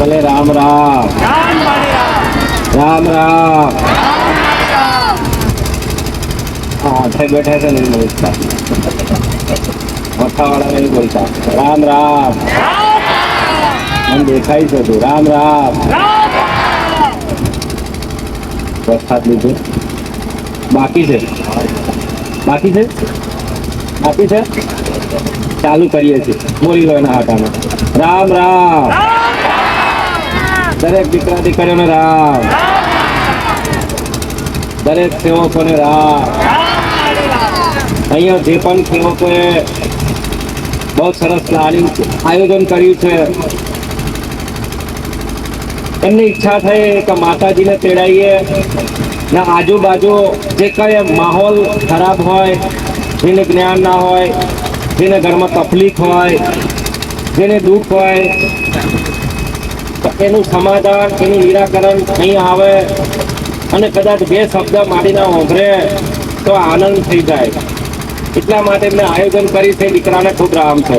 ભલે રામ રામ રામ રામ. હાથે બેઠા છે નહીં બોલતા, મથાવાળા નહીં બોલતા. રામ રામ મને દેખાય છે તું. રામ રામ. પ્રસાદ લીધું બાકી છે, બાકી છે, બાકી છે. ચાલુ કરીએ છીએ. બોલી લો એના હાટામાં રામ રામ. દરેક દીકરા દીકરીઓને રામ, દરેક સેવકોને રામ. અહીંયા જે પણ સેવકોએ બહુ સરસ આયોજન કર્યું છે, એમની ઈચ્છા થઈ કે માતાજીને તેડાવીએ ને આજુબાજુ જે કઈ માહોલ ખરાબ હોય, જેને જ્ઞાન ના હોય, જેને ઘરમાં તકલીફ હોય, જેને દુઃખ હોય, એનું સમાધાન, એનું નિરાકરણ અહીં આવે અને કદાચ બે શબ્દ માંડીને ઓભરે તો આનંદ થઈ જાય. એટલા માટે એમને આયોજન કરી છે. દીકરાને ખૂબ રામ છે.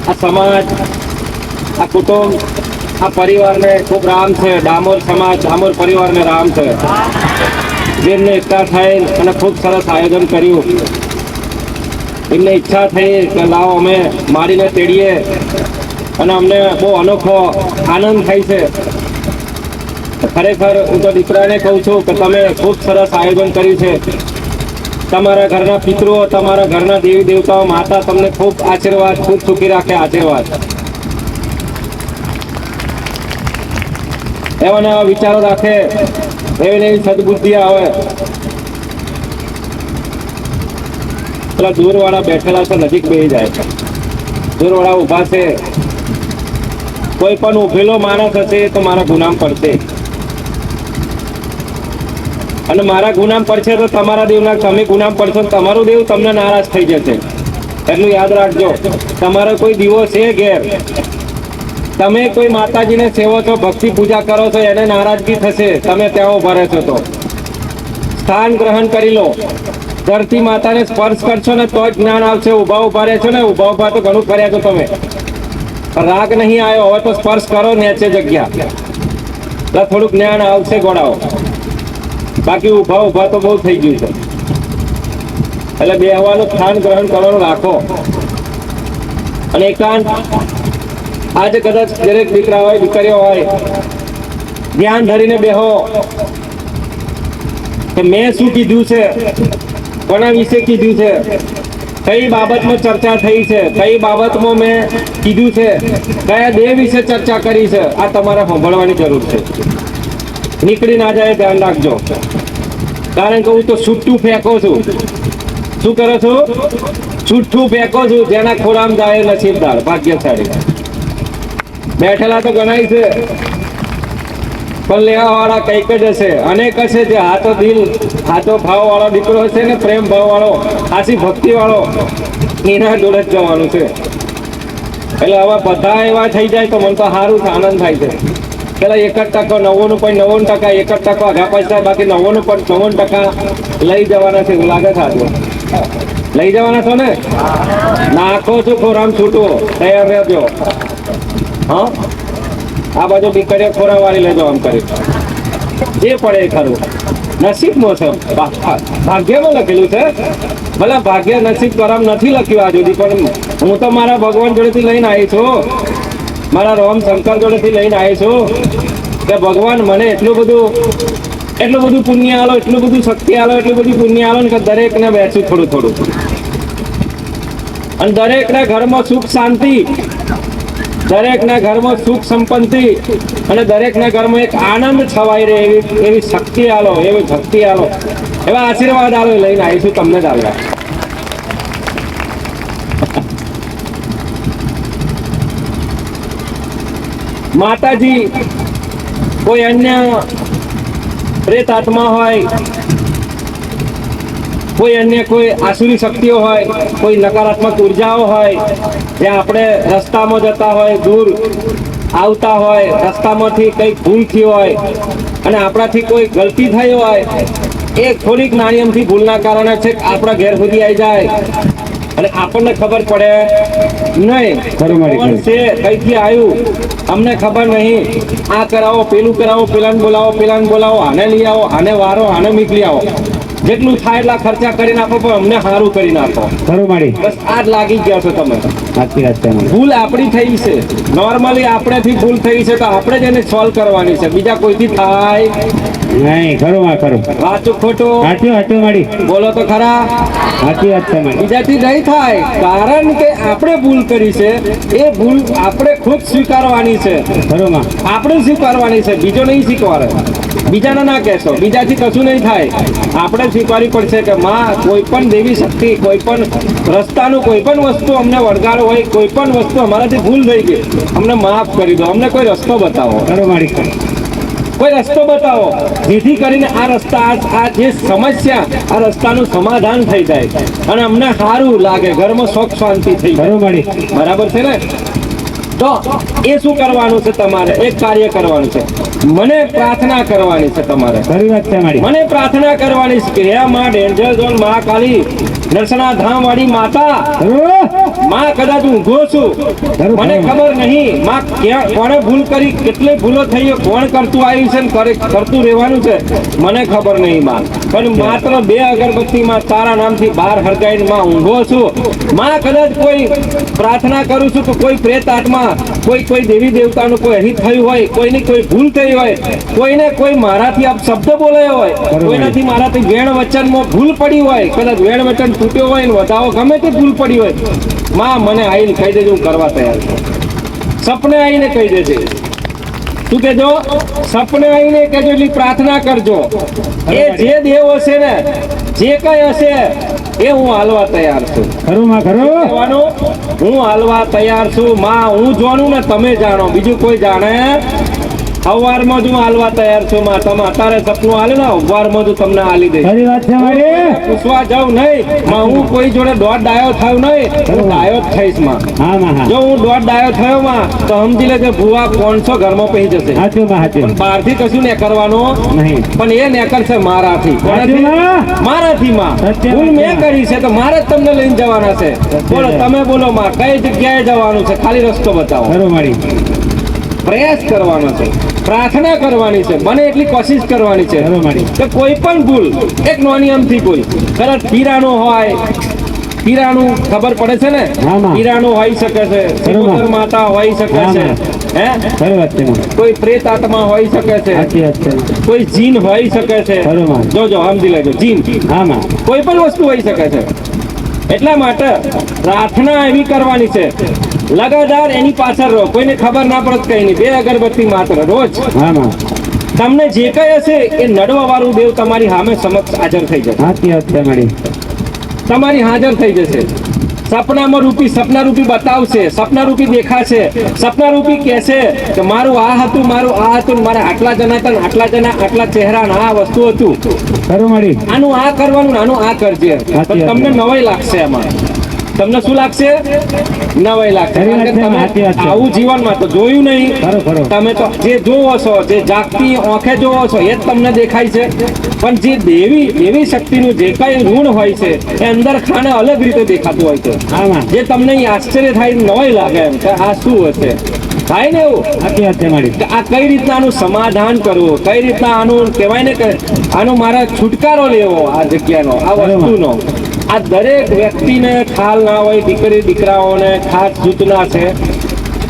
આ સમાજ, આ કુટુંબ, આ પરિવારને ખૂબ રામ છે. ડામોર સમાજ, ડામોર પરિવારને રામ છે. જેમને એકઠા થઈ અને ખૂબ સરસ આયોજન કર્યું. એમને ઈચ્છા થઈ કે લાવો અમે મારીને તેડીએ અને અમને બહુ અનોખો આનંદ થાય છે. ખરેખર હું તો દીકરાને કહું છું કે તમે ખૂબ સરસ આયોજન કર્યું છે. તમારા ઘરના પિતૃઓ, તમારા ઘરના દેવી દેવતાઓ, માતા તમને ખૂબ આશીર્વાદ, ખૂબ સુખી રાખે. આશીર્વાદ. એવા ને એવા વિચારો રાખે, એવી ને એવી સદબુદ્ધિ આવે. પેલા દૂરવાળા બેઠેલા છે, નજીક બેસી જાય છે. દૂરવાળા ઉભા છે. કોઈ પણ ઉભેલો માણસ હશે તો મારા ગુનામ પડશે, અને મારા ગુનામ પડશે તો તમારા દેવના તમે ગુનામ પડશો, તમારું દેવ તમને નારાજ થઈ જશે. એટલું યાદ રાખજો. તમારો કોઈ દીવો છે ઘેર, તમે કોઈ માતાજીને સેવો છો, ભક્તિ પૂજા કરો છો, એને નારાજગી થશે તમે ત્યાં ઉભા રહેશો તો. સ્થાન ગ્રહણ કરી લો. ધરતી માતાને સ્પર્શ કરશો ને તો જ જ્ઞાન આવશે. ઉભા ઉભા રહેશો ને, ઉભા ઉભા તો ઘણું કર્યા છો તમે. રાગ નહીં આવ્યો, હવે તો સ્પર્શ કરો નેચે જગ્યા, એટલે થોડુંક જ્ઞાન આવશે ગોળાઓ. બાકી ઉભા ઉભા તો બહુ થઈ ગયું છે. એટલે બેહવાનું, સ્થાન ગ્રહણ કરવાનું રાખો. અને એકાંત આજે કદાચ દરેક દીકરા હોય, દીકરીઓ હોય, ધ્યાન ધરીને બેહો કે મેં શું કીધું છે, કોના વિશે કીધું છે, કઈ બાબતમાં ચર્ચા થઈ છે, કઈ બાબતમાં મેં કીધું છે, કયા દેવ વિશે ચર્ચા કરી છે. આ તમારે સાંભળવાની જરૂર છે. નીકળી ના જાય ધ્યાન રાખજો. કારણ કે હું તો છૂટું ફેંકો છું. શું કરો છો? છૂટું ફેંકો છું. જેના ખોરામ જાય નસીબદાર, ભાગ્યશાળી. બેઠેલા તો ગણાય છે, પણ લેવા વાળા કઈક જ હશે. અનેક હશે જે હાથો દિલ, હાથો ભાવ વાળો દીકરો હશે ને, પ્રેમ ભાવ વાળો, આછી ભક્તિ વાળો, એના જોડે જ જવાનું છે. એટલે હવે બધા એવા થઈ જાય તો મને તો સારું છે, આનંદ થાય છે. પેલા 1% 99.99% 1% આઘા પૈસા, બાકી 99.99% લઈ જવાના છે. એવું લાગે છે આજે લઈ જવાના છો ને? નાખો છો ખોરામ છૂટો, તૈયાર રહેજો. હા, આ બાજુ દીકરીઓ ખોરા વાળી લેજો. આમ કરી જે પડે એ ખરું. નસીબમાં છે, ભાગ્યમાં લખેલું છે. ભલે ભાગ્ય નસીબ કરમ નથી લખ્યું આ સુધી, પણ હું તો મારા ભગવાન જોડેથી લઈને આવી છું, મારા રોમ શંકર જોડેથી લઈને આવી છું કે ભગવાન મને એટલું બધું પુણ્ય આલો, એટલું બધું શક્તિ આલો, એટલું બધું પુણ્ય આલો ને કે દરેકને બેસું થોડું થોડું, અને દરેકના ઘરમાં સુખ શાંતિ, દરેકના ઘરમાં સુખ સંપત્તિ, અને દરેકના ઘરમાં એક આનંદ છવાઈ રહે એવી શક્તિ આલો, એવી ભક્તિ આલો, એવા આશીર્વાદ આલો લઈને આવીશું તમને જ આવ્યા. માતાજી કોઈ અન્ય પ્રેત આત્મા હોય, કોઈ અન્ય કોઈ આસુરી શક્તિઓ હોય, કોઈ નકારાત્મક ઉર્જાઓ હોય, જ્યાં આપણે રસ્તામાં જતા હોય, દૂર આવતા હોય, રસ્તામાંથી કંઈક ભૂલ થઈ હોય અને આપણાથી કોઈ ગલતી થઈ હોય, એ થોડીક નાની અમથી ભૂલના કારણે છે આપણા ઘેર સુધી આવી જાય અને આપણને ખબર પડે નહીં ખરું મારી કોણ છે, કઈથી આવ્યું અમને ખબર નહીં. આ કરાવો, પેલું કરાવો, પેલાને બોલાવો, આને લઈ આવો, આને વારો, આને મોકલી આવો. જેટલું થાય એટલા ખર્ચા કરી નાખો, પણ અમને સારું કરી નાખો. ખરું મારી બસ આ જ લાગી ગયા છો તમે. સાચી વાત છે મારી. ભૂલ આપણી થઈ છે, નોર્મલી આપણેથી ભૂલ થઈ છે તો આપણે જ એને સોલ્વ કરવાની છે, બીજા કોઈથી થાય નહીં. ખરું માં ખરું. વાંચું ખોટું સાચું મારી. બોલો તો ખરા. સાચી વાત છે મારી. બીજાથી નહીં થાય, કારણ કે આપણે ભૂલ કરી છે. એ ભૂલ આપણે ખુદ સ્વીકારવાની છે. ખરું માં. આપણે સ્વીકારવાની છે, બીજો નહીં સ્વીકારે. બીજાને ના કહેશો, બીજાથી કશું નહીં થાય. આપણે સ્વીકારવી પડશે કે માં કોઈ પણ દેવી શક્તિ, કોઈ પણ રસ્તાનું કોઈ પણ વસ્તુ અમને વળગાડ હોય, કોઈ પણ વસ્તુ અમારાથી ભૂલ થઈ ગઈ, અમને માફ કરી દો, અમને કોઈ રસ્તો બતાવો. ખરું મારી. કોઈ રસ્તો બતાવો જેથી કરીને આ રસ્તા આ જે સમસ્યા, આ રસ્તાનું સમાધાન થઈ જાય અને અમને સારું લાગે, ઘરમાં સુખ શાંતિ થઈ જાય. ખરું મારી. બરાબર છે ને? તો એ શું કરવાનું છે તમારે? એક કાર્ય કરવાનું છે. મને પ્રાર્થના કરવાની છે તમારે. ખરી વાત છે મારી. મને પ્રાર્થના કરવાની છે કે હે માં ડેન્જર ઝોન મહાકાળી નરસણા ધામ વાળી માતા, ખરું. માં કદાચ ઊંઘો છું, મને ખબર નહીં માં કોણે ભૂલ કરી, કેટલી ભૂલો થઈ, કોણ કરતું આવ્યું છે ને કરતું રહેવાનું છે, મને ખબર નહીં માં. પણ માત્ર 2 અગરબત્તીમાં તારા નામથી 12 હરગાઈને માં ઊંઘો છું. માં કદાચ કોઈ પ્રાર્થના કરું છું તો કોઈ પ્રેત આત્મા, કોઈ દેવી દેવતાનું કોઈ અહિત થયું હોય, કોઈની કોઈ ભૂલ થઈ હોય, કોઈને કોઈ મારાથી આપ શબ્દ બોલાયો હોય, કોઈનાથી મારાથી વેણ વચનમાં ભૂલ પડી હોય, કદાચ વેણ વચન તૂટ્યો હોય ને વધાવો ગમે તે ભૂલ પડી હોય, માં મને આવીને કહી દેજો, હું કરવા તૈયાર છું. સપને આવીને કહી દેજે. શું કેજો? સપને આવીને કહેજો, એટલી પ્રાર્થના કરજો. એ જે દેવ હશે ને, જે કઈ હશે એ હું હાલવા તૈયાર છું. ખરું માં ખરું. કહેવાનું, હું હાલવા તૈયાર છું માં. હું જાણું ને તમે જાણો, બીજું કોઈ જાણે. સવારમાં જ હું હાલવા તૈયાર છું માં. તમે અત્યારે સપનું હાલે ને, સવારમાં જ તમને હાલી દઈશ. ખરી વાત છે મારી. પૂછવા જાઉં નહીં માં. હું કોઈ જોડે દોઢ ડાયો થયો નહીં, હું ડાયો જ થઈશ માં. હા માં હા. જો હું દોઢ ડાયો થયો માં તો સમજી લેજે ભૂવા 500 ઘરમાં પહી જશે. સાચું માં સાચું. બહારથી કશું ને કરવાનું નહીં. પણ એ નેકરશે મારાથી. સાચું માં. મારાથી માં. સત્ય ભૂલ મેં કરી છે તો મારે જ તમને લઈને જવાના છે. બોલો તમે, બોલો માં, કઈ જગ્યાએ જવાનું છે? ખાલી રસ્તો બતાવો. ખરું મારી. પ્રયાસ કરવાનો છે, પ્રાર્થના કરવાની છે, બને એટલી કોશિશ કરવાની છે ખરું મારી. કે કોઈ પણ ભૂલ એક નાની અમથી કોઈ કદાચ પીરાનું હોય, પીરાનું ખબર પડે છે ને, હા માં. પીરાનું હોઈ શકે છે, સિકોતર માતા હોઈ શકે હા છે, માં. હે ખરી વાત છે માં. કોઈ પ્રેત આત્મા હોઈ શકે છે, સાચી વાત છે. કોઈ જીન હોઈ શકે છે. ખરું માં. જોજો સમજી લેજો, જીન હા માં. કોઈ પણ વસ્તુ હોઈ શકે છે. એટલા માટે પ્રાર્થના એવી કરવાની છે, લગાતાર એની પાછળ રહો. કોઈને ખબર ના પડે કઈ નહીં, 2 અગરબત્તી માત્ર રોજ. હા માં. તમને જે કઈ હશે એ નડવા વાળું દેવ તમારી સામે સમક્ષ હાજર થઈ જશે. સાચી વાત છે મારી. તમારી હાજર થઈ જશે. સપના રૂપી બતાવશે, સપના રૂપી દેખાશે, સપના રૂપી કહેશે કે મારું આ હતું, મારું આ હતું, મારા આટલા જણા હતા, આટલા જણા, આટલા ચહેરા, આ વસ્તુ હતું, ખરું મારી. આનું આ કરવાનું, આનું આ કરજે. સાચી વાત. તમને નવાઈ લાગશે એમાં. તમને શું લાગશે? નવાઈ લાગશે. ખરી કારણ વાત કે છે, તમે સાચી વાત છે. આવું જીવનમાં તો જોયું નહીં. ખરું ખરું. તમે તો જે જોવો છો, જે જાગતી આંખે જોવો છો એ જ તમને દેખાય છે. પણ જે દેવી શક્તિનું જે કઈ ઋણ હોય છે એ અંદર ખાને અલગ રીતે દેખાતું હોય છે. હા માં. જે તમને અહીં આશ્ચર્ય થાય, નવાઈ લાગે એમ કે આ શું હશે. થાય ને એવું સાચી વાત છે મારી. કે આ કઈ રીતના આનું સમાધાન કરવું, કઈ રીતના આનું કહેવાય ને કે આનો મારે છુટકારો લેવો આ જગ્યાનો, આ વસ્તુનો. આ દરેક વ્યક્તિને ખ્યાલ ના હોય, દીકરાઓને ખાસ સૂચના છે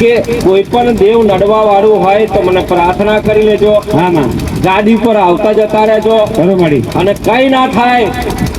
કે કોઈ પણ દેવ નડવા વાળું હોય તો મને પ્રાર્થના કરી લેજો. હા માં. ગાડી પર આવતા જતા રહેજો. ખરું મારી. અને કઈ ના થાય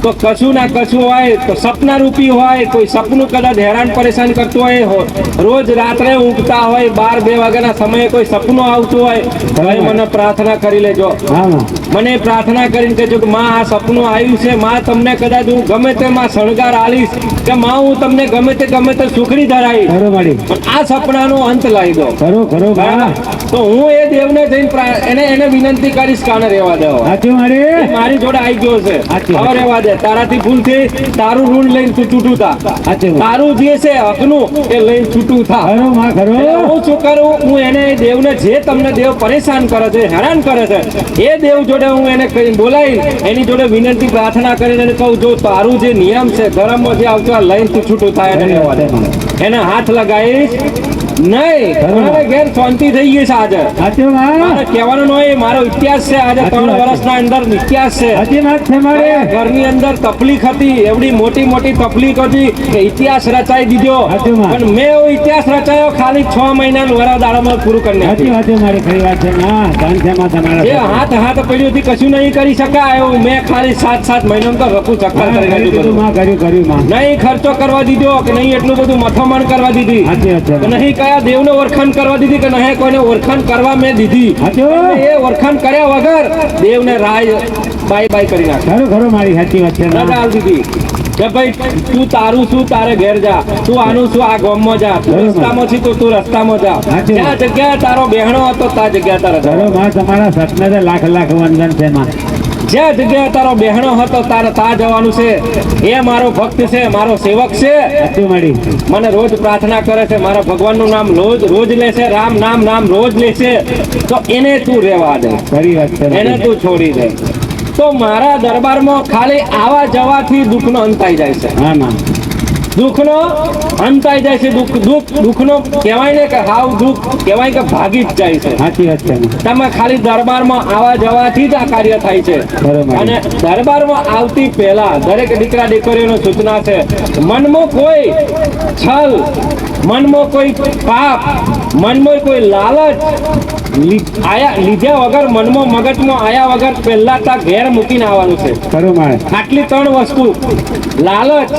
તો કશું ના કશું હોય તો સપના રૂપી હોય, કોઈ સપનું કદાચ હેરાન પરેશાન કરતું હોય, રોજ રાત્રે ઊંઘતા હોય, 12-2 વાગ્યાના સમયે કોઈ સપનું આવતું હોય, ભાઈ મને પ્રાર્થના કરી લેજો. હા માં. મને પ્રાર્થના કરીને કહેજો કે માં આ સપનું આવ્યું છે, માં તમને કદાચ હું ગમે તેમાં શણગાર આલીશ, કે માં હું તમને ગમે તે સુખડી ધરાવીશ, ખરું મારી. પણ આ સપનાનો અંત લાવી દો. ખરું ખરું બા. તો હું એ દેવને જઈને એને વિનંતી કરીશ કાને રહેવા દો. સાચું મારી. મારી જોડે આવી ગયો છે, સાચી. હવે રહેવા દે. તારાથી ભૂલથી તારું ઋણ લઈને તું છૂટું થા. સાચી વાત. તારું જે છે હકનું એ લઈને છૂટું થા. ખરો માં ખરો. એટલે હું શું કરું, હું એને દેવને જે તમને દેવ પરેશાન કરે છે, હેરાન કરે છે, એ દેવ જોડે હું એને કઈ બોલાવી એની જોડે વિનંતી પ્રાર્થના કરીને એને કહું, જો તારું જે નિયમ છે ધર્મમાં જે આવતો આ લઈને તું છૂટું થાય એને રહેવા દે. એને હાથ લગાવીશ નહીં. તમારે ઘેર શાંતિ થઈ ગઈ છે આજે. સાચી વાત. મારે કહેવાનું નહીં, મારો ઇતિહાસ છે આજે 3 વર્ષના અંદર ઇતિહાસ છે. સાચી વાત છે મારે. ઘરની અંદર તકલીફ હતી, એવડી મોટી મોટી તકલીફ હતી કે ઇતિહાસ રચાઈ દીધો. સાચી વાત. પણ મેં એવો ઇતિહાસ રચાયો ખાલી 6 મહિનાનું વરા દાડામાં પૂરું કરી સાચી નાખ્યું. વાત છે મારી. ખરી વાત છે માં. ધન છે માં તમારા. જે હાથ પડ્યું હતી કશું નહીં કરી શકાય એવું મેં ખાલી 7 મહિનામાં તો રફુ ચક્કર કરી કર્યું નાખ્યું બધું. માં, કર્યું માં. નહીં ખર્ચો કરવા દીધો કે નહીં એટલું બધું મથામણ કરવા દીધી સાચી વાત છે. કે નહીં કયા દેવને ઓળખાણ કરવા દીધી કે નહીં કોઈને ઓળખાણ કરવા મેં દીધી. સાચું. અને એ ઓળખાણ કર્યા વગર દેવને રાય બાય બાય કરી નાખે. ખરું ખરું મારી. સાચી વાત છે માં. રજા આલી દીધી કે ભાઈ તું તારું શું તારે ઘેર જા, તું આનું શું આ ગામમાં જા, તું બરોબર. રસ્તામાં છે તો તું રસ્તામાં જા. સાચી વાત. જ્યાં જગ્યાએ તારો બહેણો હતો ત્યાં જગ્યાએ તારે ખરો જવાનું. માં. તમારા સપને તો લાખ લાખ વંદન છે માં. જ્યાં જગ્યાએ તારો બહેણો હતો તારે ત્યાં જવાનું છે. એ મારો ભક્ત છે, મારો સેવક છે, સાચું મારી. મને રોજ પ્રાર્થના કરે છે, મારા ભગવાનનું નામ રોજ લેશે, રામ નામ રોજ લેશે, તો એને તું રહેવા દે, ખરી વાત છે એને મારી. તું છોડી દે. તો મારા દરબારમાં ખાલી આવા જવાથી દુઃખનો અંત આવી જાય છે. હા માં. દુઃખનો અંત આવી જાય છે. દુઃખનો કહેવાય ને કે હાવ દુઃખ કહેવાય કે ભાગી જ જાય છે. સાચી વાત છે માં. તમે ખાલી દરબારમાં આવા જવાથી જ આ કાર્ય થાય છે. બરોબર. અને દરબારમાં આવતી પહેલા દરેક દીકરા દીકરીઓની સૂચના છે, મનમાં કોઈ છલ, મનમાં કોઈ પાપ, મનમાં કોઈ લાલચ લીધા વગર, મનમાં મગજમાં આયા વગર પહેલા તા ઘેર મૂકીને આવવાનું છે. ખરું મારે. આટલી 3 વસ્તુ, લાલચ,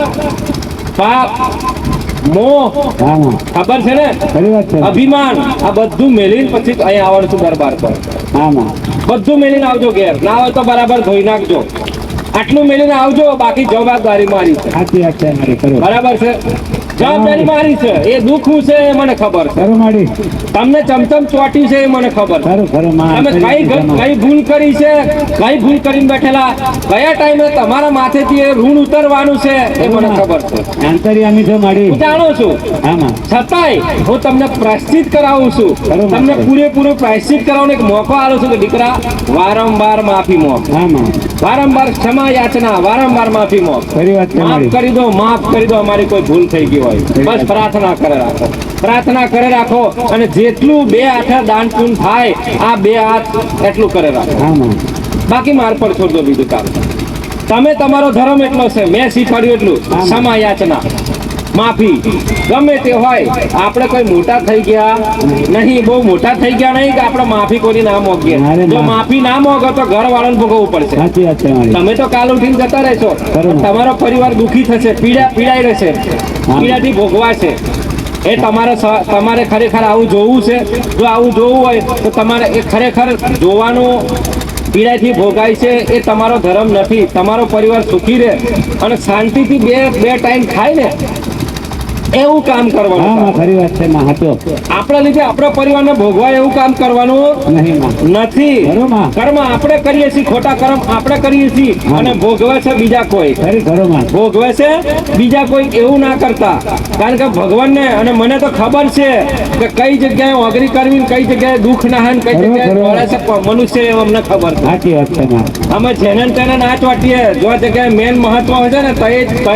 પાપ, મોહ, હા માં. ખબર છે ને, ખરી વાત છે. અભિમાન, આ બધું મેલીને પછી અહીંયા આવવાનું છું દરબાર પર. હા માં. બધું મેલીને આવજો ઘેર. ના હોય તો બરાબર ધોઈ નાખજો. આટલું મેલીને આવજો, બાકી જવાબદારી મારી છે. સાચી વાત છે મારી. ખરું. બરાબર છે, જવાબદારી મારી છે. એ દુઃખ છે એ મને ખબર છે, ખરું મારી. તમને ચમચમ ચોટ્યું છે એ મને ખબર છે. ખરું ખરું માં. તમે કઈ ભૂલ કરી છે, કઈ ભૂલ કરીને બેઠેલા, કયા ટાઈમે તમારા માથેથી એ ઋણ ઉતરવાનું છે એ મને ખબર છે. આંતરિયામી છો મારી. હું જાણું છું. હા માં. છતાંય હું તમને પ્રાયશ્ચિત કરાવું છું. બરોબર. તમને પૂરેપૂરું પ્રાયશ્ચિત કરાવવાનો એક મોકો આલું છું કે દીકરા વારંવાર માફી માંગ, હા માં. વારંવાર ક્ષમા યાચના, વારંવાર માફી માંગ. ખરી વાત છે માફ મારી. કરી દો, માફ કરી દો, અમારી કોઈ ભૂલ થઈ ગઈ હોય. બસ પ્રાર્થના કરે રાખો, પ્રાર્થના કરે રાખો. અને જેટલું 2 હાથે દાન પૂન થાય, આ 2 હાથ એટલું કરે રાખો. હા માં. બાકી માર પર છોડ દો બીજું કામ. તમે તમારો ધર્મ એટલો છે, મેં શીખવાડ્યું એટલું, ક્ષમા યાચના, માફી, ગમે તે હોય. આપણે કોઈ મોટા થઈ ગયા નહીં, બહુ મોટા થઈ ગયા નહીં કે આપણે માફી કોઈની ના મોગીએ. અરે જો ના. માફી ના મોગો તો ઘર વાળાને ભોગવવું પડશે. સાચી વાત છે મારી. તમે તો કાલ ઉઠીને જતા રહેશો, બરોબર. તમારો પરિવાર દુઃખી થશે, પીડાઈ રહેશે, પીડાથી ભોગવાશે. એ તમારે ખરેખર આવું જોવું છે. જો આવું જોવું હોય તો તમારે એ ખરેખર જોવાનું, પીડાથી ભોગાય છે એ તમારો ધર્મ નથી. તમારો પરિવાર સુખી રહે અને શાંતિથી બે ટાઈમ ખાય ને એવું કામ હા માં. કરવાનું. ખરી વાત છે માં. હતો આપણા લીધે આપણા પરિવારને ભોગવાય એવું કામ કરવાનું નહીં માં. નથી. ખરું માં. કર્મ આપણે કરીએ છીએ, ખોટા કર્મ આપણે કરીએ છીએ અને ભોગવે છે બીજા કોઈ. ખરી ખરો માં. ભોગવે છે બીજા કોઈ, એવું ના કરતા. કારણ કે ભગવાનને અને મને તો ખબર છે કે કઈ જગ્યાએ ઓગરી કરવી, કઈ જગ્યાએ દુઃખ ના કઈ જગ્યાએ બરોબર. દોડે છે મનુષ્ય, એ અમને ખબર છે. સાચી વાત છે માં. અમે જેને તેને ના ચોટીએ. જો જગ્યાએ મેન મહત્વ હોય છે ને તો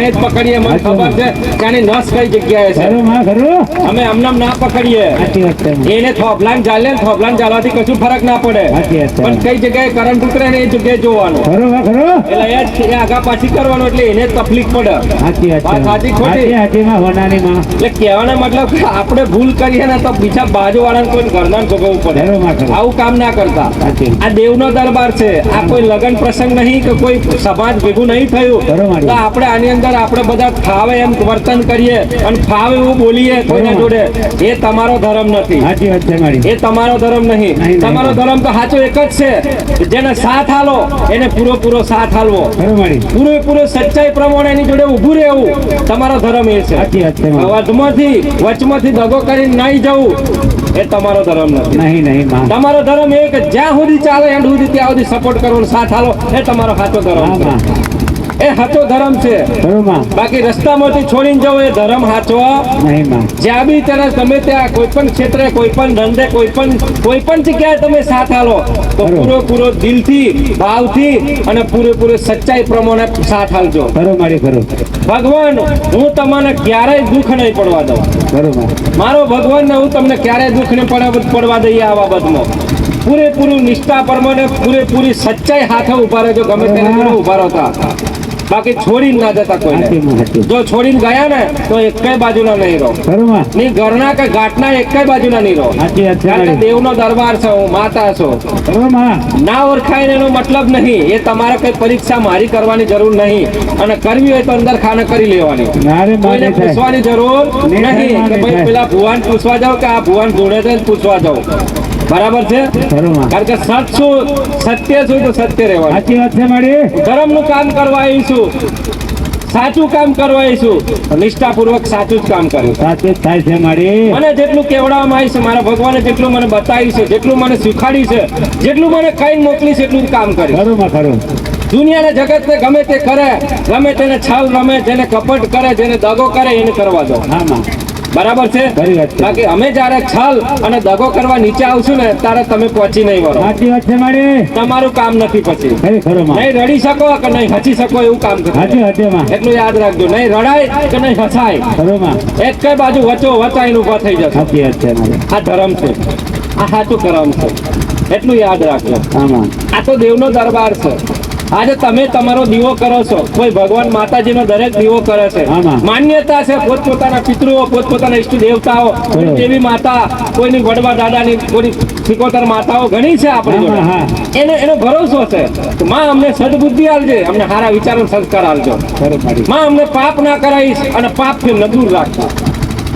એ જ પકડીએ. મને ખબર છે કે આની નસ કઈ જગ્યાએ છે. ખરું માં. ખરું. અમે અમને ના પકડીએ. સાચી વાત છે માં. એને થોભલાન ચાલે, થોભલાન ચાલવાથી કશું ફરક ના પડે. સાચી વાત છે. પણ કઈ જગ્યાએ કરંટ ઉતરે ને એ જગ્યાએ જોવાનું. ખરું માં. ખરું. એટલે એ આગા પાછી કરવાનું, એટલે એને તકલીફ પડે. સાચી વાત વાત છે. સાચી ખોટી? સાચી સાચી માં. હોનાની માં. એટલે કહેવાનો મતલબ કે આપણે ભૂલ કરીએ ને તો બીજા બાજુ વાળાને કોઈ ઘરના ભોગવવું પડે. ખરું માં. ખરું. આવું કામ ના કરતા. સાચી. આ દેવનો દરબાર છે. આ કોઈ લગ્ન પ્રસંગ નહીં કે કોઈ સમાજ ભેગું નહીં થયું. બરોબર. તો આપણે આની અંદર આપણે બધા ફાવે એમ વર્તન કરીએ અને ફાવે એવું બોલીએ કોઈના જોડે, એ તમારો ધર્મ નથી. સાચી વાત છે મારી. એ તમારો ધર્મ નહીં. નહીં. તમારો ધર્મ તો સાચો એક જ છે કે જેને સાથ હાલો એને પૂરો સાથ હાલવો, ખરું મારી. પૂરેપૂરો સચ્ચાઈ પ્રમાણે એની જોડે ઊભું રહેવું, તમારો ધર્મ એ છે. સાચી વાત છે માં. વચમાંથી દગો કરીને નહીં જવું, એ તમારો ધર્મ નથી. નહીં નહીં માં. તમારો ધર્મ એ કે જ્યાં સુધી ચાલે એન્ડ સુધી ત્યાં સુધી સપોર્ટ કરવાનો, સાથ હાલો, એ તમારો સાચો ધર્મ હા છે. માં. એ સાચો ધર્મ છે. ખરું માં બાકી રસ્તામાંથી છોડીને જવો એ ધર્મ સાચો નહીં માં જ્યાં બી તેને તમે ત્યાં કોઈ પણ ક્ષેત્રે કોઈ પણ ધંધે કોઈ પણ જગ્યાએ તમે સાથ આલો તો બરોબર. પૂરેપૂરો દિલથી ભાવથી અને પૂરેપૂરો સચ્ચાઈ પ્રમાણે સાથ આલજો. ખરું મારી ખરું ભગવાન હું તમને ક્યારેય દુઃખ નહીં પડવા દઉં. ખરું માં મારો ભગવાનને હું તમને ક્યારેય દુઃખ નહીં પડવા દઈએ આ બાબતમાં. પૂરેપૂરું નિષ્ઠા પ્રમાણે પૂરેપૂરી સચ્ચાઈ હાથે ઉભા રહેજો ગમે તેને જોડે ઉભા રહેતા. બાકી છોડીને ના જતા કોઈને. સાચી માં સાચી જો છોડીને ગયા ને તો એકેય બાજુના નહીં રહો. ખરું માં ની ઘરના કે ઘાટના એકેય બાજુના નહીં રહો. સાચી વાત છે કારણ કે મારી દેવનો દરબાર છે, હું માતા છું. ખરું માં ના ઓળખાય ને એનો મતલબ નહીં. એ તમારે કઈ પરીક્ષા મારી કરવાની જરૂર નહીં. અને કરવી હોય તો અંદર ખાને કરી લેવાની. ના રે માં કોઈને નહીં થાય પૂછવાની જરૂર નહીં થાય, નહીં કે નહીં ભાઈ થાય. પેલા ભુવાન પૂછવા જાવ કે આ ભુવાન જોડે છે ને પૂછવા જાવ. બરાબર છે. ખરું માં કારણ કે સત્ય શું તો સત્ય રહેવાનું. સાચી વાત છે મારી ધર્મનું કામ કરવા આવીશું, સાચું કામ કરવા આવીશું, નિષ્ઠાપૂર્વક સાચું જ કામ કર્યું. સાચું જ થાય છે મારી મને જેટલું કહેવડાવવામાં આવ્યું છે, મારા ભગવાને જેટલું મને બતાવ્યું છે, જેટલું મને શીખવાડ્યું છે, જેટલું મને કઈ મોકલી છે એટલું જ કામ કર્યું. ખરું માં ખરું દુનિયાના જગતને ગમે તે કરે, ગમે તેને છલ રમે, જેને કપટ કરે, જેને દગો કરે એને કરવા દો. હા માં બરાબર છે. ખરી વાત છે. બાકી અમે જયારે છલ અને દગો કરવા નીચે આવશું ને ત્યારે તમે પહોંચી નહીં વળો. સાચી વાત છે મારી તમારું કામ નથી પછી. ખરી ખરું માં નહીં રડી શકો કે નહીં હસી શકો એવું કામ કરવું. સાચી વાત છે માં એટલું યાદ રાખજો. નહીં રડાય કે નહીં હસાય, ખરું માં એક કઈ બાજુ વચો વચાઈને ઉભા થઈ જશે. સાચી વાત છે મારી આ ધર્મ છે, આ સાચું કર્મ છે. એટલું યાદ રાખજો. હા માં આ તો દેવનો દરબાર છે. આજે તમે તમારો દીવો કરો છો, કોઈ ભગવાન માતાજીનો દરેક દીવો કરે છે. આમાં. માન્યતા છે પોતપોતાના પિતૃઓ, પોતપોતાના ઈષ્ટ દેવતાઓ, કોઈ દેવી માતા, કોઈની વડવા દાદાની, કોઈની સિકોતર માતાઓ ઘણી છે આપણી જોડે. હા, એનો ભરોસો છે કે માં અમને સદબુદ્ધિ આલજે, અમને સારા વિચારો સંસ્કાર આલજો. ખરું મારી માં અમને પાપ ના કરાવીશ અને પાપથી ન દૂર રાખજો.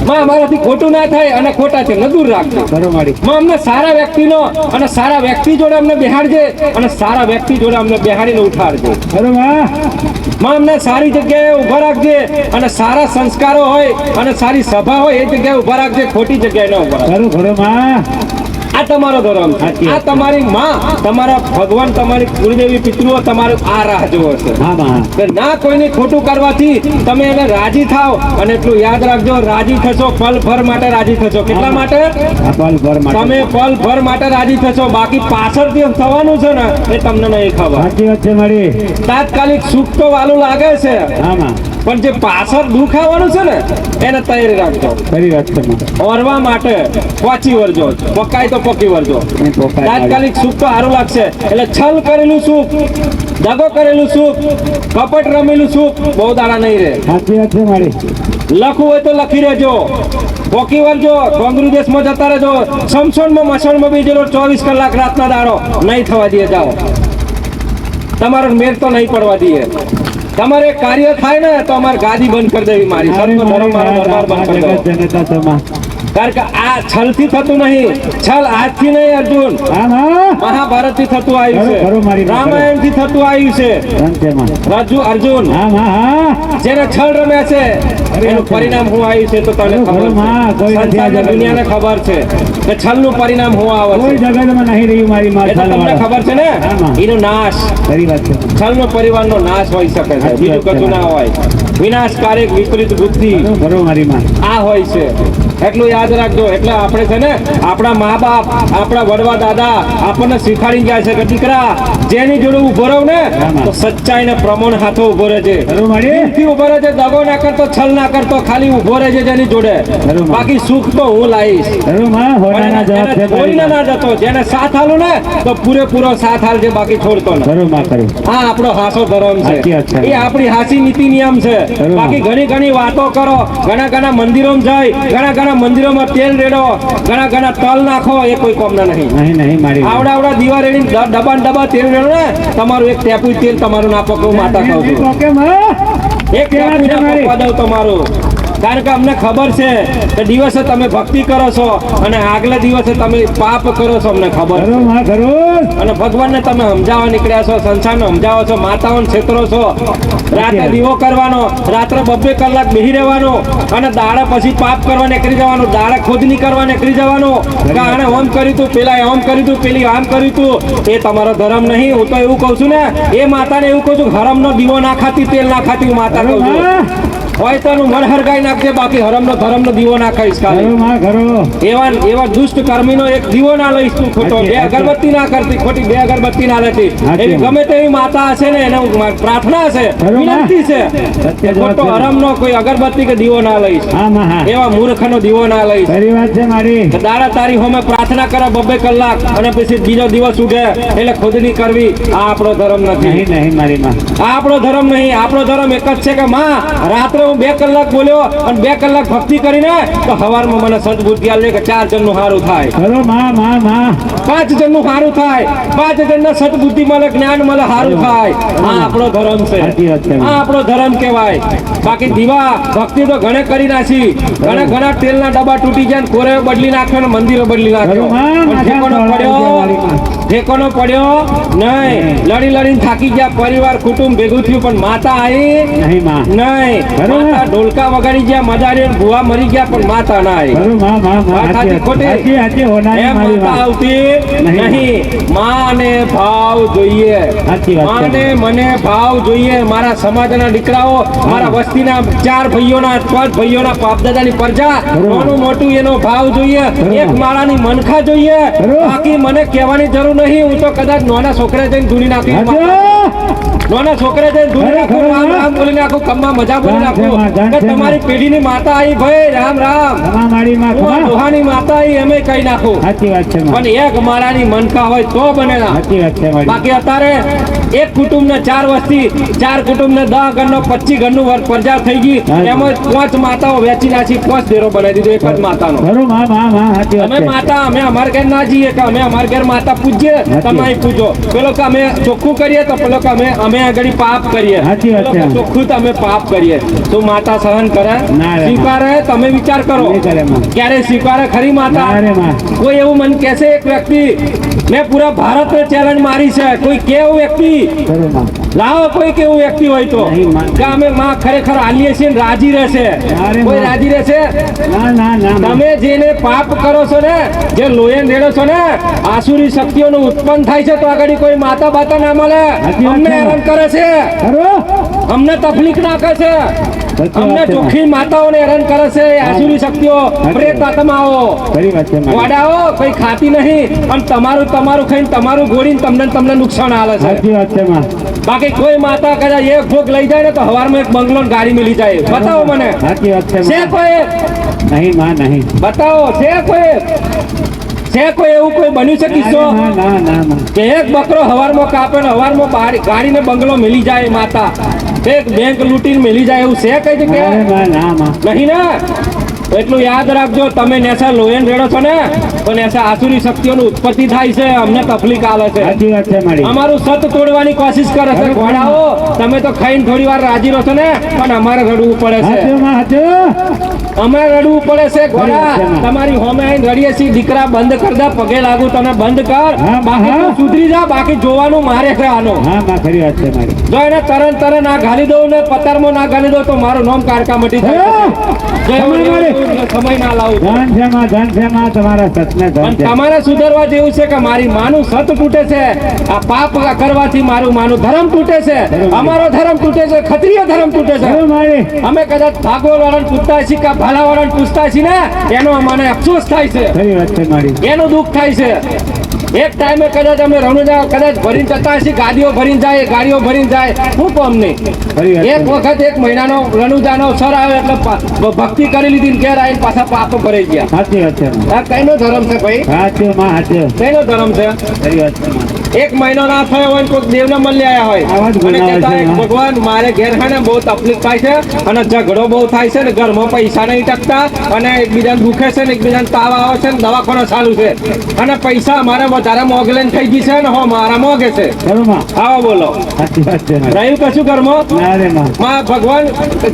માં અમારાથી ખોટું ના થાય અને ખોટાથી ન દૂર રાખજો. ખરું મારી માં અમને સારા વ્યક્તિનો અને સારા વ્યક્તિ જોડે અમને બેહાડજે અને સારા વ્યક્તિ જોડે અમને બેહાડીને ઉઠાડજે. ખરું માં માં અમને સારી જગ્યાએ ઊભા રાખજે અને સારા સંસ્કારો હોય અને સારી સભા હોય એ જગ્યાએ ઊભા રાખજે, ખોટી જગ્યાએ ન ઊભા રાખજે. ખરું ખરું માં આ તમારો ધર્મ છે. સાચી આ વાત. તમારી માં, તમારા ભગવાન, તમારી કુળદેવી પિતૃઓ તમારું આ રાહ જોવે છે હા માં કે ના કોઈને ખોટું કરવાથી તમે એને રાજી થાવ. અને એટલું યાદ રાખજો, રાજી થશો પલ ભર માટે રાજી થશો. કેટલા માટે? આ પલ ભર માટે તમે પલ ભર માટે રાજી થશો. બાકી પાછળથી થવાનું છે ને એ તમને નહીં ખબર. સાચી વાત છે મારી તાત્કાલિક સુખ તો વાલું લાગે છે, હા માં પણ જે પાછળ દુઃખ આવવાનું છે ને એને તૈયારી રાખજો. ખરી વાત છે માં ઓરવા માટે પહોંચી વળજો, પકાય તો પકી વળજો. એ પોકાય મારી. તાત્કાલિક સુખ તો સારું લાગશે, એટલે છલ કરેલું સુખ, દગો કરેલું સુખ, કપટ રમેલું સુખ બહુ દાડા નહીં રહે. સાચી વાત છે મારી લખવું હોય તો લખી રહેજો, પોકી વળજો, ડોંગરી દેશમાં જતા રહેજો, સમસોનમાં મસણમાં બીજેલો 24 કલાક રાતના દાડો નહીં થવા દે. જાઓ, તમારો મેળ તો નહીં પડવા દઈએ. તમારે કાર્ય થાય ને તો અમારે ગાદી બંધ કરી દેવી. મારી સર્વનો ધર્મ મારો દરબાર બંધ કરી દેવો. જનતા તો માં કારણ કે આ છલથી થતું નહીં, છલ આજથી નહીં અર્જુન, હા માં મહાભારત થી થતું આવ્યું ખરું, ખરું મારી છે, વાત. રામાયણ થી થતું આવ્યું છે. ધન છે માં અર્જુન હા માં હા જેને છલ રમે છે એનું પરિણામ શું આવ્યું છે તો તને ખરું, ખબર ખરું, માં. છે. કોઈ નથી આ સંસારની જગતમાં. દુનિયાને ખબર છે કે છલનું પરિણામ શું આવે કોઈ છે. જગતમાં નહીં રહ્યું મારી માં એ તો તમને ચાલવાળા. ખબર છે ને, હા, માં. એનો નાશ, ખરી વાત છે છલનો પરિવારનો નાશ હોઈ શકે છે, સાચી બીજું વાત છે, કશું ના હોય. વિનાશકારક વિપરીત બુદ્ધિ ખરું, ખરું મારી માં આ હોય છે. એટલું યાદ રાખજો. એટલે આપણે છે ને આપણા મા બાપ, આપણા વડવા દાદા આપણને શીખવાડી ગયા છે કે દીકરા જેની જોડે ઉભો રહો ને તો સચ્ચાઈ ને પ્રમાણ હાથો ઉભો રહેજે. ખરું મારી દિલથી ઉભો રહેજે, દગો ના કરતો, છલ ના કરતો, ખાલી ઉભો રહેજે જેની જોડે. ખરું, માં. બાકી સુખ તો હું લાવીશ. ખરું માં હોનાના જવાબ છે જેને મારી છોડીને માં. ના જતો, જેને સાથ આલું ને તો પૂરેપૂરો સાથ હાલજે, બાકી છોડતો ને. ખરું માં ખરું આ આપણો હાસો ધર્મ સાચી વાત છે. છે. એ આપણી હાસી નીતિ નિયમ છે. ખરું. બાકી ઘણી વાતો કરો, ઘણા મંદિરોમાં જાય, ઘણા મંદિરોમાં તેલ રેડો, ઘણા તલ નાખો, એ કોઈ કોમના નહીં. નહીં નહીં મારી માં. આવડા દીવા રેડી ડબ્બા તેલ રેડો ને, તમારું એક ટેપુ તેલ તમારું ના પકવું, માતા કહું છું. ઓકે માં એક ટેપુ ના પકવા દઉં તમારું. કારણ કે અમને ખબર છે કે દિવસે તમે ભક્તિ કરો છો અને આગલા દિવસે તમે પાપ કરો છો, અમને ખબર છે. કરો માં કરો. અને ભગવાનને તમે સમજાવવા નીકળ્યા છો, સંસારને સમજાવો છો, માતાઓને છેતરો છો. રાતે દીવો કરવાનો, રાત્રે 2-2 કલાક બેહી રહેવાનો અને દાડે પછી પાપ કરવા નીકળી જવાનું, દાડે ખોદની કરવા નીકળી જવાનું કે આણે ઓમ કર્યું તું, પેલા ઓમ કર્યું તું, પેલી આમ કર્યું તું. એ તમારો ધર્મ નહીં. હું તો એવું કહું છું ને, એ માતાને એવું કહું છું, હરમનો દીવો ના ખાતી, તેલ ના ખાતી, હું માતા કહું છું. હોય તો એનું મન હરગાઈ નાખજે, બાકી ધર્મનો દીવો ના ખાઈશ કરો ખાલી. માં કરો. એવા દુષ્ટ કર્મીનો એક દીવો ના લઈશ તું ખોટો. 2 અગરબત્તી ના કરતી, ખોટી 2 અગરબત્તી ના લેતી. એવી ગમે તેવી માતા હશે ને, એને પ્રાર્થના છે, વિનંતી છે, ખોટો હરમનો કોઈ અગરબત્તી કે દીવો ના લઈશ. હા માં હા. એવા મૂર્ખનો દીવો ના લઈશ. ખરી વાત છે મારી. દાડા તારી હોમે પ્રાર્થના કરે 2-2 કલાક અને પછી બીજો દિવસ ઉઠે એટલે ખુદની કરવી. આ આપણો ધર્મ નથી. નહીં નહીં મારી માં. આ આપણો ધર્મ નહીં. આપણો ધર્મ એક જ છે કે માં રાત્રે હું 2 કલાક બોલ્યો અને 2 કલાક ભક્તિ કરીને તો સવારમાં મને સદબુદ્ધિ આલે કે 4 જણનું સારું થાય, કરો માં માં માં. 5 જણનું સારું થાય, 5 જણને સદબુદ્ધિ મળે, જ્ઞાન મળે, સારું થાય. આ આપણો ધર્મ છે. સાચી વાત છે. આ આપણો ધર્મ કહેવાય. બાકી દીવા ભક્તિ તો ઘણે કરી નાખી. ઘણા તેલના ડબ્બા તૂટી ગયા, કોરે બદલી નાખ્યો ને મંદિરો બદલી નાખ્યો. ઠેકોનો પડ્યો નહીં. લડીને થાકી ગયા, પરિવાર કુટુંબ ભેગું થયું, પણ માતા આવી નહીં માં. નહીં. માતા ઢોલકા વગાડી ગયા, મજારી ભુવા મરી ગયા, પણ માતા ના આવી. કરો માં માં માં. વાત સાચી ખોટી? સાચી સાચી હોનારી એમ મારી માતા માં. આવતી નહીં. માને ભાવ જોઈએ. સાચી વાત છે. માને મને ભાવ જોઈએ. મારા સમાજના દીકરાઓ, મારા વસ્તીના 4 ભાઈઓના 5 ભાઈઓના બાપદાદાની પ્રજા, નાનું મોટું એનો ભાવ જોઈએ. એક માળાની મનખા જોઈએ. બાકી મને કહેવાની જરૂર નહીં. હું તો કદાચ નાના છોકરા જઈને ધૂની નાખી, નાના છોકરા જઈને ધૂની નાખું, રામ રામ બોલી નાખું, કમ્મા મજા બોલી નાખું કે તમારી પેઢીની માતા આવી, ભાઈ રામ રામ. ખમા મારી માં હું આ ખમા. દોહાની માતા આવી એમ કહી નાખું. સાચી વાત છે માં. પણ એક માળાની મનખા હોય તો બનેલા. સાચી વાત છે મારી. બાકી અત્યારે એક કુટુંબને 4 વસ્તી, 4 કુટુંબને 10 ઘરનો 25 ઘરનું પ્રજા થઈ ગઈ. એમાં 5 માતાઓ વેચી નાખી, 5 ડેરો બનાવી દીધો એક જ માતાનો. કરો માં માં માં. સાચી વાત અમે છે. માતા, અમે અમાર ઘેર ના જઈએ કે અમે અમાર ઘેર માતા પૂજીએ, તમે અહીં પૂજો. પેલો કે અમે ચોખ્ખું કરીએ તો પેલો કે અમે આગળ પાપ કરીએ. સાચી વાત પેલો કે છે. ચોખ્ખું તો અમે પાપ કરીએ. તો માતા સહન કરે, ના રે. સ્વીકારે? તમે વિચાર કરો, નહીં કરે માં. ક્યારે સ્વીકારે ખરી માતા? ના રે માં. કોઈ એવું મને કહેશે એક વ્યક્તિ, મેં પૂરા ભારતને ચેલેન્જ મારી છે, કોઈ કેવું વ્યક્તિ કરો માં. લાવો, કોઈ કેવું વ્યક્તિ હોય તો નહીં માં. કે અમે માં ખરેખર આલીએ છીએ ને રાજી રહેશે. અરે કોઈ માં. રાજી રહેશે? ના ના ના માં. તમે જેને પાપ કરો છો ને, જે લોહીને રેડો છો ને, આસુરી શક્તિઓનું ઉત્પન્ન થાય છે, તો આગળ કોઈ માતા બાતા ના મળે. સાચી વાત અમને છે. હેરાન કરે છે, કરો. અમને તકલીફ નાખે છે, સાચી અમને વાત છે માં. ચોખ્ખી માતાઓને હેરાન કરે છે. આસુરી શક્તિઓ, પ્રેત આત્માઓ, ખરી વાત છે મારી. વાડાઓ કોઈ ખાતી નહીં અને તમારું ખાઈને તમારું ગોળીને તમને નુકસાન આલે છે. સાચી વાત છે માં. બાકી કોઈ માતા કદાચ એક ભોગ લઈ જાય ને તો હવારમાં એક બંગલો ને ગાડી મિલી જાય. બતાવો મને, સાચી વાત છે છે માં. કોઈ? નહીં માં નહીં. બતાવો, છે કોઈ? છે કોઈ એવું કોઈ બન્યું છે કિસ્સો ના ના ના માં. કે એક બકરો હવારમાં કાપે ને હવારમાં ગાડીને બંગલો મિલી જાય માતા, એક બેંક લૂંટીને મિલી જાય, એવું છે કઈ અરે જગ્યાએ? માં ના માં. નહીં ને? એટલું યાદ રાખજો, તમે નેસા લોહીને રેડો છો ને તો નેસા આસુરી શક્તિઓની ઉત્પત્તિ થાય છે, અમને તકલીફ આલે છે. સાચી વાત છે મારી. અમારું સત તોડવાની કોશિશ કરે છે. ઘોડાઓ, તમે તો ખાઈને થોડી વાર રાજી રહો છો ને, પણ અમારે રડવું પડે છે. હાચું માં હાચું. અમારે રડવું પડે છે. ઘોડા, તમારી હોમે આવીને રડીએ છીએ, દીકરા બંધ કર દે, પગે લાગુ તને, બંધ કર. હા, બાકી હા. તું સુધરી જા, બાકી જોવાનું મારે છે આનો. હા માં ખરી વાત છે મારી. જો એને તરત ના ઘાલી દઉં ને પતારમાં ના ઘાલી દઉં તો મારું નામ કારકા મટી જાય. જો એવું સમય ના લાવું તો. ધન છે માં, ધન છે માં, તમારા સતને ધન પણ છે. તમારે સુધરવા જેવું છે કે મારી માનું સત તૂટે છે, આ પાપ કરવાથી મારું માનું ધર્મ તૂટે છે, અમારો ધર્મ તૂટે છે, ક્ષત્રિય ધર્મ તૂટે છે. ખરું મારી. અમે કદાચ ભાગોળ વાળાને પૂછતા છીએ કે ભાલા વાળાને પૂછતા છીએ ને, એનો અમને અફસોસ થાય છે, ખરી વાત છે મારી. એનું દુઃખ થાય છે. એક ટાઈમે કદાચ અમે રણુજા કદાચ ભરીને જતા છીએ, ગાડીઓ ભરીને જાય, હું કોમ નહીં. ખરી વાત એક છે. વખત 1 મહિનાનો રણુજાનો સર આવ્યો એટલે ભક્તિ કરી લીધી ને ઘેર આવીને પાછા પાપ ભરાઈ ગયા. સાચી વાત છે માં. આ કઈનો ધર્મ છે ભાઈ? હાચું માં હાચું. કઈનો ધર્મ છે? ખરી વાત છે માં. એક મહિનો ના થયો હોય ને કોઈક દેવને મળી આવ્યા હોય આવા જ અને ગુનાઓ કહેતા છે, હોય, હા. ભગવાન મારે ઘેર છે ને બહુ તકલીફ થાય છે અને ઝઘડો બહુ થાય છે ને ઘરમાં પૈસા નહીં ટકતા અને એકબીજાને દુખે છે ને એકબીજાને તાવ આવે છે ને દવાખાના ચાલુ છે અને પૈસા અમારે વધારે મોગલેન થઈ ગઈ છે ને હો મારા મોગે છે. ખરું માં આવો બોલો સાચી વાત છે મારી રહ્યું કશું ઘરમાં ના રે માં માં ભગવાન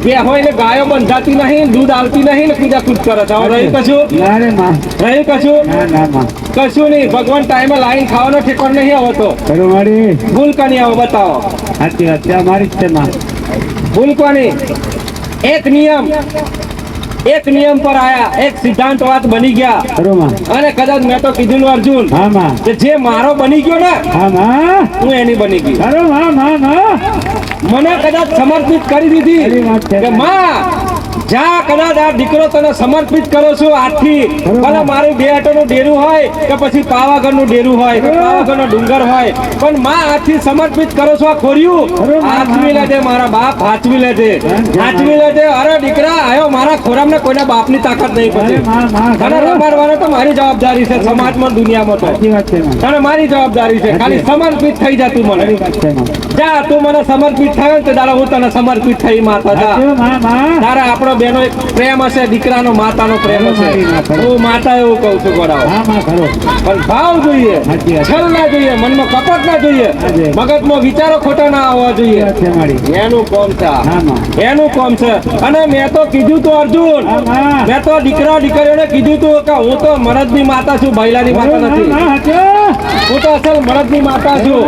જે હોય ને ગાયો બંધાતી નહીં દૂધ આવતી નહીં ને કીધા કૂદ કરે છે. હવે રહ્યું કશું ના રે માં રહ્યું કશું ના ના માં કશું નહીં. ભગવાન ટાઈમે લાઈન ખાવાનો ઠેકાણો નહીં આવતો. ખરું મારી ભૂલ કોની આવો બતાવો સાચી વાત છે અમારી જ છે માં ભૂલ કોની? એક નિયમ પર આયા, એક સિદ્ધાંત વાત બની ગયા ખરું માં અને કદાચ મેં તો કીધું અર્જુન હા માં કે જે મારો બની ગયો ને હા માં હું એની બની ગઈ. ખરું માં માં મને કદાચ સમર્પિત કરી ખરી દીધી વાત છે. કે માં જા કદાચ આ દીકરો તને સમર્પિત કરો છું આજથી ભલે મારું 2 આટોનું ડેરું હોય કે પછી પાવાગઢનું ડેરું હોય કે પાવાગઢનો ડુંગર હોય પણ માં આજથી સમર્પિત કરો છો આ ખોર્યું હાચવી લેજે મારા બાપ હાચવી લેજે હાચવી લેજે. અરે દીકરા આયો મારા ખોરામને કોઈના બાપની તાકાત નહીં અરે પછી માં માં તને રમાડવાનો તો મારી જવાબદારી છે સમાજમાં દુનિયામાં તો સાચી વાત છે માં તને મારી જવાબદારી છે ખાલી સમર્પિત થઈ જા તું મને ખરી વાત છે માં જા તું મને સમર્પિત થયો ને તો દાડા હું તને સમર્પિત થઈ માતા જા સાચું માં માં તારા આપણો બેનો એક પ્રેમ હશે દીકરાનો માતાનો પ્રેમ હશે હું માતા એવું કહું છું ગોડાઓ હા માં ખરો પણ ભાવ જોઈએ સાચી વાત. છલ ના જોઈએ મનમાં કપટ ના જોઈએ હાજી. મગજમાં વિચારો ખોટા ના આવવા જોઈએ વાત છે મારી એનું કોમ છે આ. હા માં એનું કોમ છે અને મેં તો કીધું તું અર્જુન હા માં મેં તો દીકરીઓને કીધું તું કે હું તો મરદની માતા છું બૈલાની માતા ખરું નથી માં સાચું હું તો અસલ મરદની માતા છું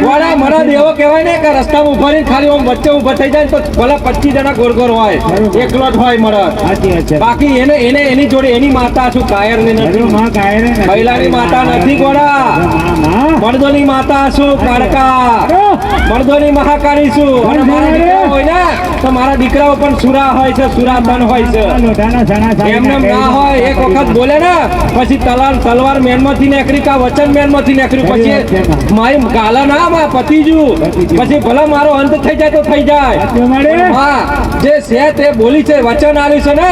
વાળા મરદ એવો કહેવાય ને કે રસ્તામાં ઉભા રહીને ખાલી આમ વચ્ચે ઉભા થઈ જાય ને તો ભલે 25 જણા ગોળ હોય એકલો જ હોય મરદ સાચી વાત છે બાકી એને એની જોડે એની માતા છું કાયર ની ખરું નથી માં કાંઈ રે નથી. બૈલાની માતા નથી ગોળા માં માં મર્દોની માતા છું કાળકા મર્દોની મહાકાળી છું અને મારા દીકરા હોય ને તો મારા દીકરાઓ પણ સુરા હોય છે સુરાતન હોય છે લોઢાના સણા સારી એમને એમ ના હોય એક વખત બોલે ને પછી તલવાર મેનમાંથી નીકળી કા વચન મેનમાંથી નીકળ્યું પછી મારી ગાલા ના માં પતીજું પછી ભલે મારો અંત થઈ જાય તો થઈ જાય સાચું મારી હા જે છે તે બોલી છે વચન આલ્યું છે ને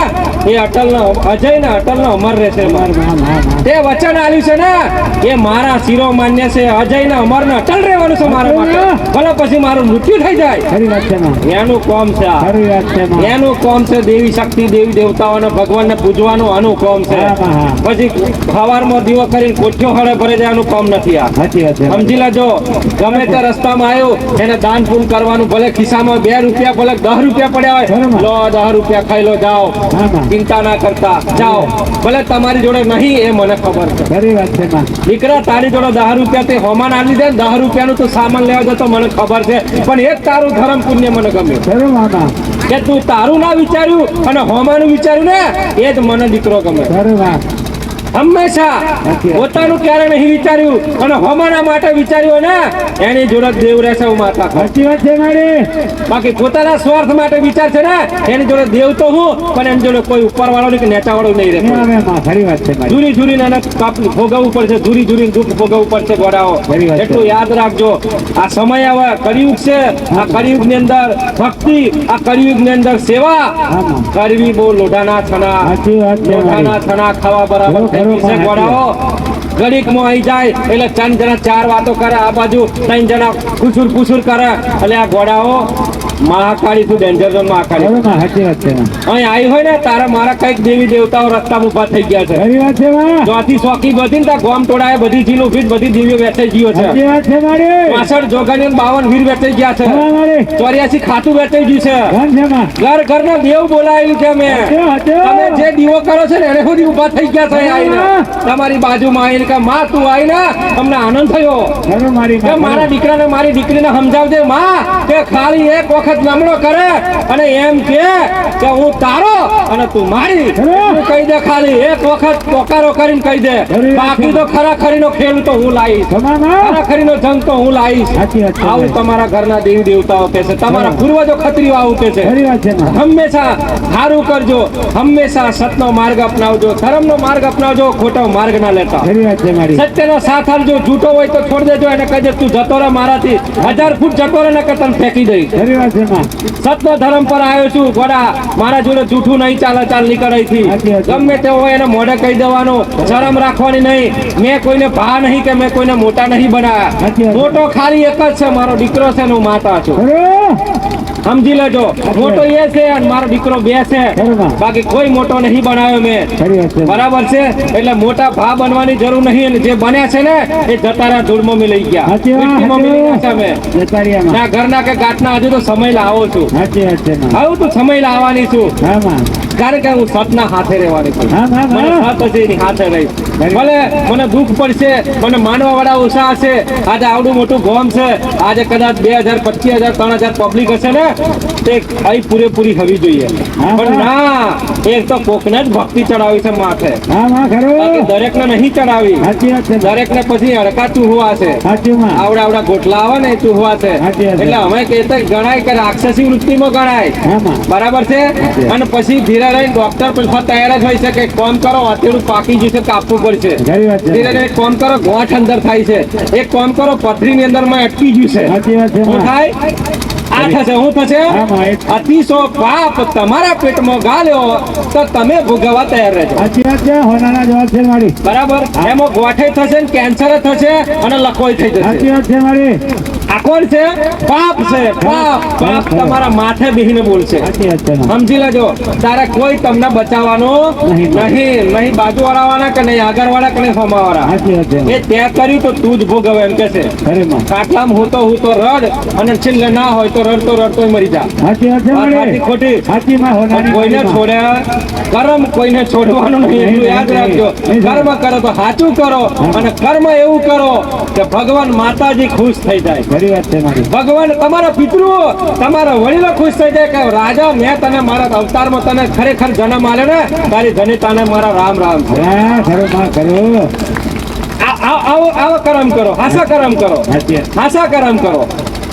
એ અટલ અજય ને અટલ નો અમર રહેશે માં માં માં તે વચન આલ્યું છે ને એ મારા શિરો માન્ય છે અજય ને અમર ને અટલ રહેવાનું છે મારા માટે ભલે પછી મારું મૃત્યુ થઈ જાય ખરી વાત છે માં એનું કોમ છે આ. ખરી વાત છે માં એનું કોમ છે દેવી શક્તિ દેવી દેવતાઓને ભગવાનને પૂજવાનું આનું કોમ છે હા, હા, હા. પછી સવારમાં દીવો કરીને કોઠ્યો હળે ભરે જાય આનું કામ નથી આ સાચી વાત છે સમજી લેજો ગમે તે રસ્તામાં આવ્યો એને દાન પૂન કરવાનું ભલે ખિસ્સામાં 2 રૂપિયા ભલે 10 રૂપિયા પડ્યા હોય બરાબર. લો 10 રૂપિયા ખાઈ લો જાઓ હા, હા. ચિંતા ના કરતા જાઓ ભલે તમારી જોડે નહીં એ મને ખબર છે ખરી વાત છે માં દીકરા તારી જોડે 10 રૂપિયા તે હોમાન આલી દે 10 રૂપિયાનું તો સામાન લેવા જતો મને ખબર છે પણ એક તારું ધર્મ પુણ્ય મને ગમ્યું ખરું માં માં કે તું તારું ના વિચાર્યું અને હોમાનું વિચાર્યું ને એ જ મને દીકરો ગમે ખરું માં હંમેશા પોતાનું ક્યારે નહીં વિચાર્યું અને હોમાના માટે વિચાર્યું ને એની જોડે જ દેવ રહેશે હું માતા કહું. સાચી વાત છે મારી બાકી પોતાના સ્વાર્થ માટે વિચાર છે ને એની જોડે દેવ તો હું પણ એની જોડે કોઈ ઉપર વાળો નહીં કે નેચા વાળો નહીં નહીં રહેતો આવે માં ખરી વાત છે મારી ધૂરી ધૂરીને એને ભોગવવું પડશે ધૂરી દુઃખ ભોગવવું પડશે ગોડાઓ ખરી વાત છે. એટલું યાદ રાખજો આ સમય આવે કળિયુગ છે આ કળિયુગ ની અંદર ભક્તિ આ કળિયુગ ની અંદર સેવા હા માં કરવી બહુ લોઢાના થના સાચી વાત છે લોઢાના મારી થના ખાવા બરાબર થઈ ગઈ છે ગોડાઓ ઘડીકમાં આવી જાય એટલે 3 જણા 4 વાતો કરે આ બાજુ 3 જણા પૂછુર કરે એટલે આ ગોડાઓ મહાકાળી તું ડેન્જર ઝોન મહાકાળી ખરું માં સાચી વાત છે માં અહીં આવી હોય ને તારા મારા કઈક દેવી દેવતાઓ રસ્તામાં ઉભા થઈ ગયા છે ખરી વાત છે માં ચોથી ચોકી બધી ને ત્યાં ગોમ તોડાય બધી જીનું ફીટ બધી દેવીઓ વેચાઈ ગયો છે સાચી વાત છે મારી 65 જોગાની 52 વીર વેચાઈ ગયા છે હા મારી 84 ખાતું વેચાઈ ગયું છે કોણ છે માં ઘર ઘરનો દેવ બોલાયેલું છે મેં સાચું, સાચું. તમે જે દીવો કરો છો ને એને સુધી ઉભા થઈ ગયા છે આવીને તમારી બાજુમાં આવીને કે માં તું આવીને તમને આનંદ થયો ખરું મારી કે માં મારા દીકરાને મારી દીકરીને સમજાવજે માં કે ખાલી એક વખત લમણો કરે અને એમ કે હું તારો અને તું મારી એટલું કહી દે ખાલી એક વખત પોકારો કરીને કહી દે બાકી તો ખરાખરીનો ખેલ તો હું લાવીશ તમા માં ખરાખરીનો જંગ તો હું લાવીશ સાચી વાત છે આવું મારી. તમારા ઘરના દેવી દેવતાઓ કહે છે તમારા પૂર્વજો ખત્રીઓ આવું કહે છે ખરી વાત છે માં હંમેશા સારું કરજો હંમેશા સતનો માર્ગ અપનાવજો ધર્મનો માર્ગ અપનાવજો ખોટો માર્ગ ના લેતા ખરી વાત છે મારી સત્યનો સાથ આપજો જૂઠો હોય તો છોડ દેજો એને કહી દે તું જતો રહે મારાથી 1000 ફૂટ જતો રહે ને કે તને ફેંકી દઈશ ખરી વાત છે માં. સત્ય ધર્મ પર આવ્યો છું ગોડા. મારા જોડે જૂઠું નહીં ચાલે, ચાલ નીકળ અહીંથી. સાચી વાત છે. ગમે તે હોય એને મોઢે કહી દેવાનું, શરમ રાખવાની નહીં. મેં કોઈને ભા નહીં કે મેં કોઈને મોટા નહીં સાચી બનાવ્યા. વાત છે. મોટો ખાલી એક જ છે, મારો દીકરો છે ને હું માતા છું. ખરું? સમજી લેજો, મોટો એ છે અને મારો દીકરો બે છે, બરોબર. બાકી કોઈ મોટો નહીં બનાવ્યો મેં. ખરી વાત છે. બરાબર છે, એટલે મોટા ભા બનવાની જરૂર નહીં. અને જે બન્યા છે ને એ જતારા ધૂળમાં મેં લઈ ગયા, સાચી વાત, મિટ્ટીમાં સાચી મિલી વાત. નાખ્યા મેં. વેપારીયામાં. ના ઘરના કે ગાંઠના હજુ તો સમય લાવો છું. સાચી વાત છે માં. આવું તો સમય લાવવાની છું, હા માં. કારણ કે હું સતના હાથે રહેવાની છું. હા હા મને હા. સત હશે એની હાથે રહીશ. ભલે મને દુઃખ પડશે, મને માનવા વાળા ઓછા હશે. આજે આવડું મોટું ગોમ છે, આજે કદાચ 2000, 25,000, 3000 પબ્લિક હશે ને, તે અહીં પૂરેપૂરી થવી જોઈએ. હા, પણ હા. ના, એક તો કોકને જ ભક્તિ ચડાવી છે માથે, હા માં બાકી ખરું. દરેકને નહીં ચડાવી. સાચી વાત છે માં. દરેકને પછી અડકા ચૂહવા છે. સાચી માં. આવડા આવડા ગોટલા આવે ને એ ચૂહવા છે. સાચી વાત છે. એટલે અમે કહેતા ગણાય કે રાક્ષસી વૃત્તિમાં ગણાય. હા માં. બરાબર છે. અને પછી ધીરે રહીને ડોક્ટર પણ તૈયાર જ હોય છે કે એક કામ કરો, અત્યારું પાકી જશે, કાપવું પડશે. ખરી વાત છે ધીરે માં. રહીને એક કામ કરો, ગોઠ અંદર થાય છે. એક કામ કરો, પથરીની અંદર માં અટકી ગયું છે. સાચી વાત છે શું માં. થાય? આ થશે, શું થશે? હા માં. એ- અતિશો પાપ તમારા પેટમાં ગાલ્યો તો તમે ભોગવવા તૈયાર રહેજો. સાચી વાત છે. હોનાના જવાબ છે મારી. બરાબર. એમાં ગોઠે થશે ને કેન્સર થશે અને લખોય થઈ સાચી જશે. વાત છે મારી. આ કોણ છે? પાપ છે. પાપ પાપ તમારા માથે બેહીને બોલશે. સાચી વાત છે માં. સમજી લેજો, તારે કોઈ તમને બચાવવાનું નહીં. નહીં બાજુ વાળા કે નહીં આગળ વાળા કે નહીં ફમા વાળા. સાચી વાત છે માં. એ ત્યાં કર્યું તો તું જ ભોગવે એમ કે છે. ખરી માં. કાટલામાં હું તો રડ, અને છેલ્લે ના હોય તો રડતો મરી જા. સાચી વાત છે વાત મારી. સાચી ખોટી? સાચી માં. હોનાની કોઈને માં. છોડ્યા કર્મ કોઈને છોડવાનું નહીં, એટલું યાદ રાખજો. નહીં. કર્મ કરો તો સાચું કરો, અને કર્મ એવું કરો કે ભગવાન માતાજી ખુશ થઈ જાય. ખરી વાત છે મારી. ભગવાન તમારા પિતૃઓ, તમારા વડીલો ખુશ થઈ જાય કે રાજા મેં તને મારા અવતારમાં તને ખરેખર જન્મ આલ્યો ને, તારી ધનિતાને મારા રામ રામ છે. હા ખરું માં. ખરું. આવો કર્મ કરો, હાસા કર્મ કરો, સાચી વાત. હાસા કર્મ કરો.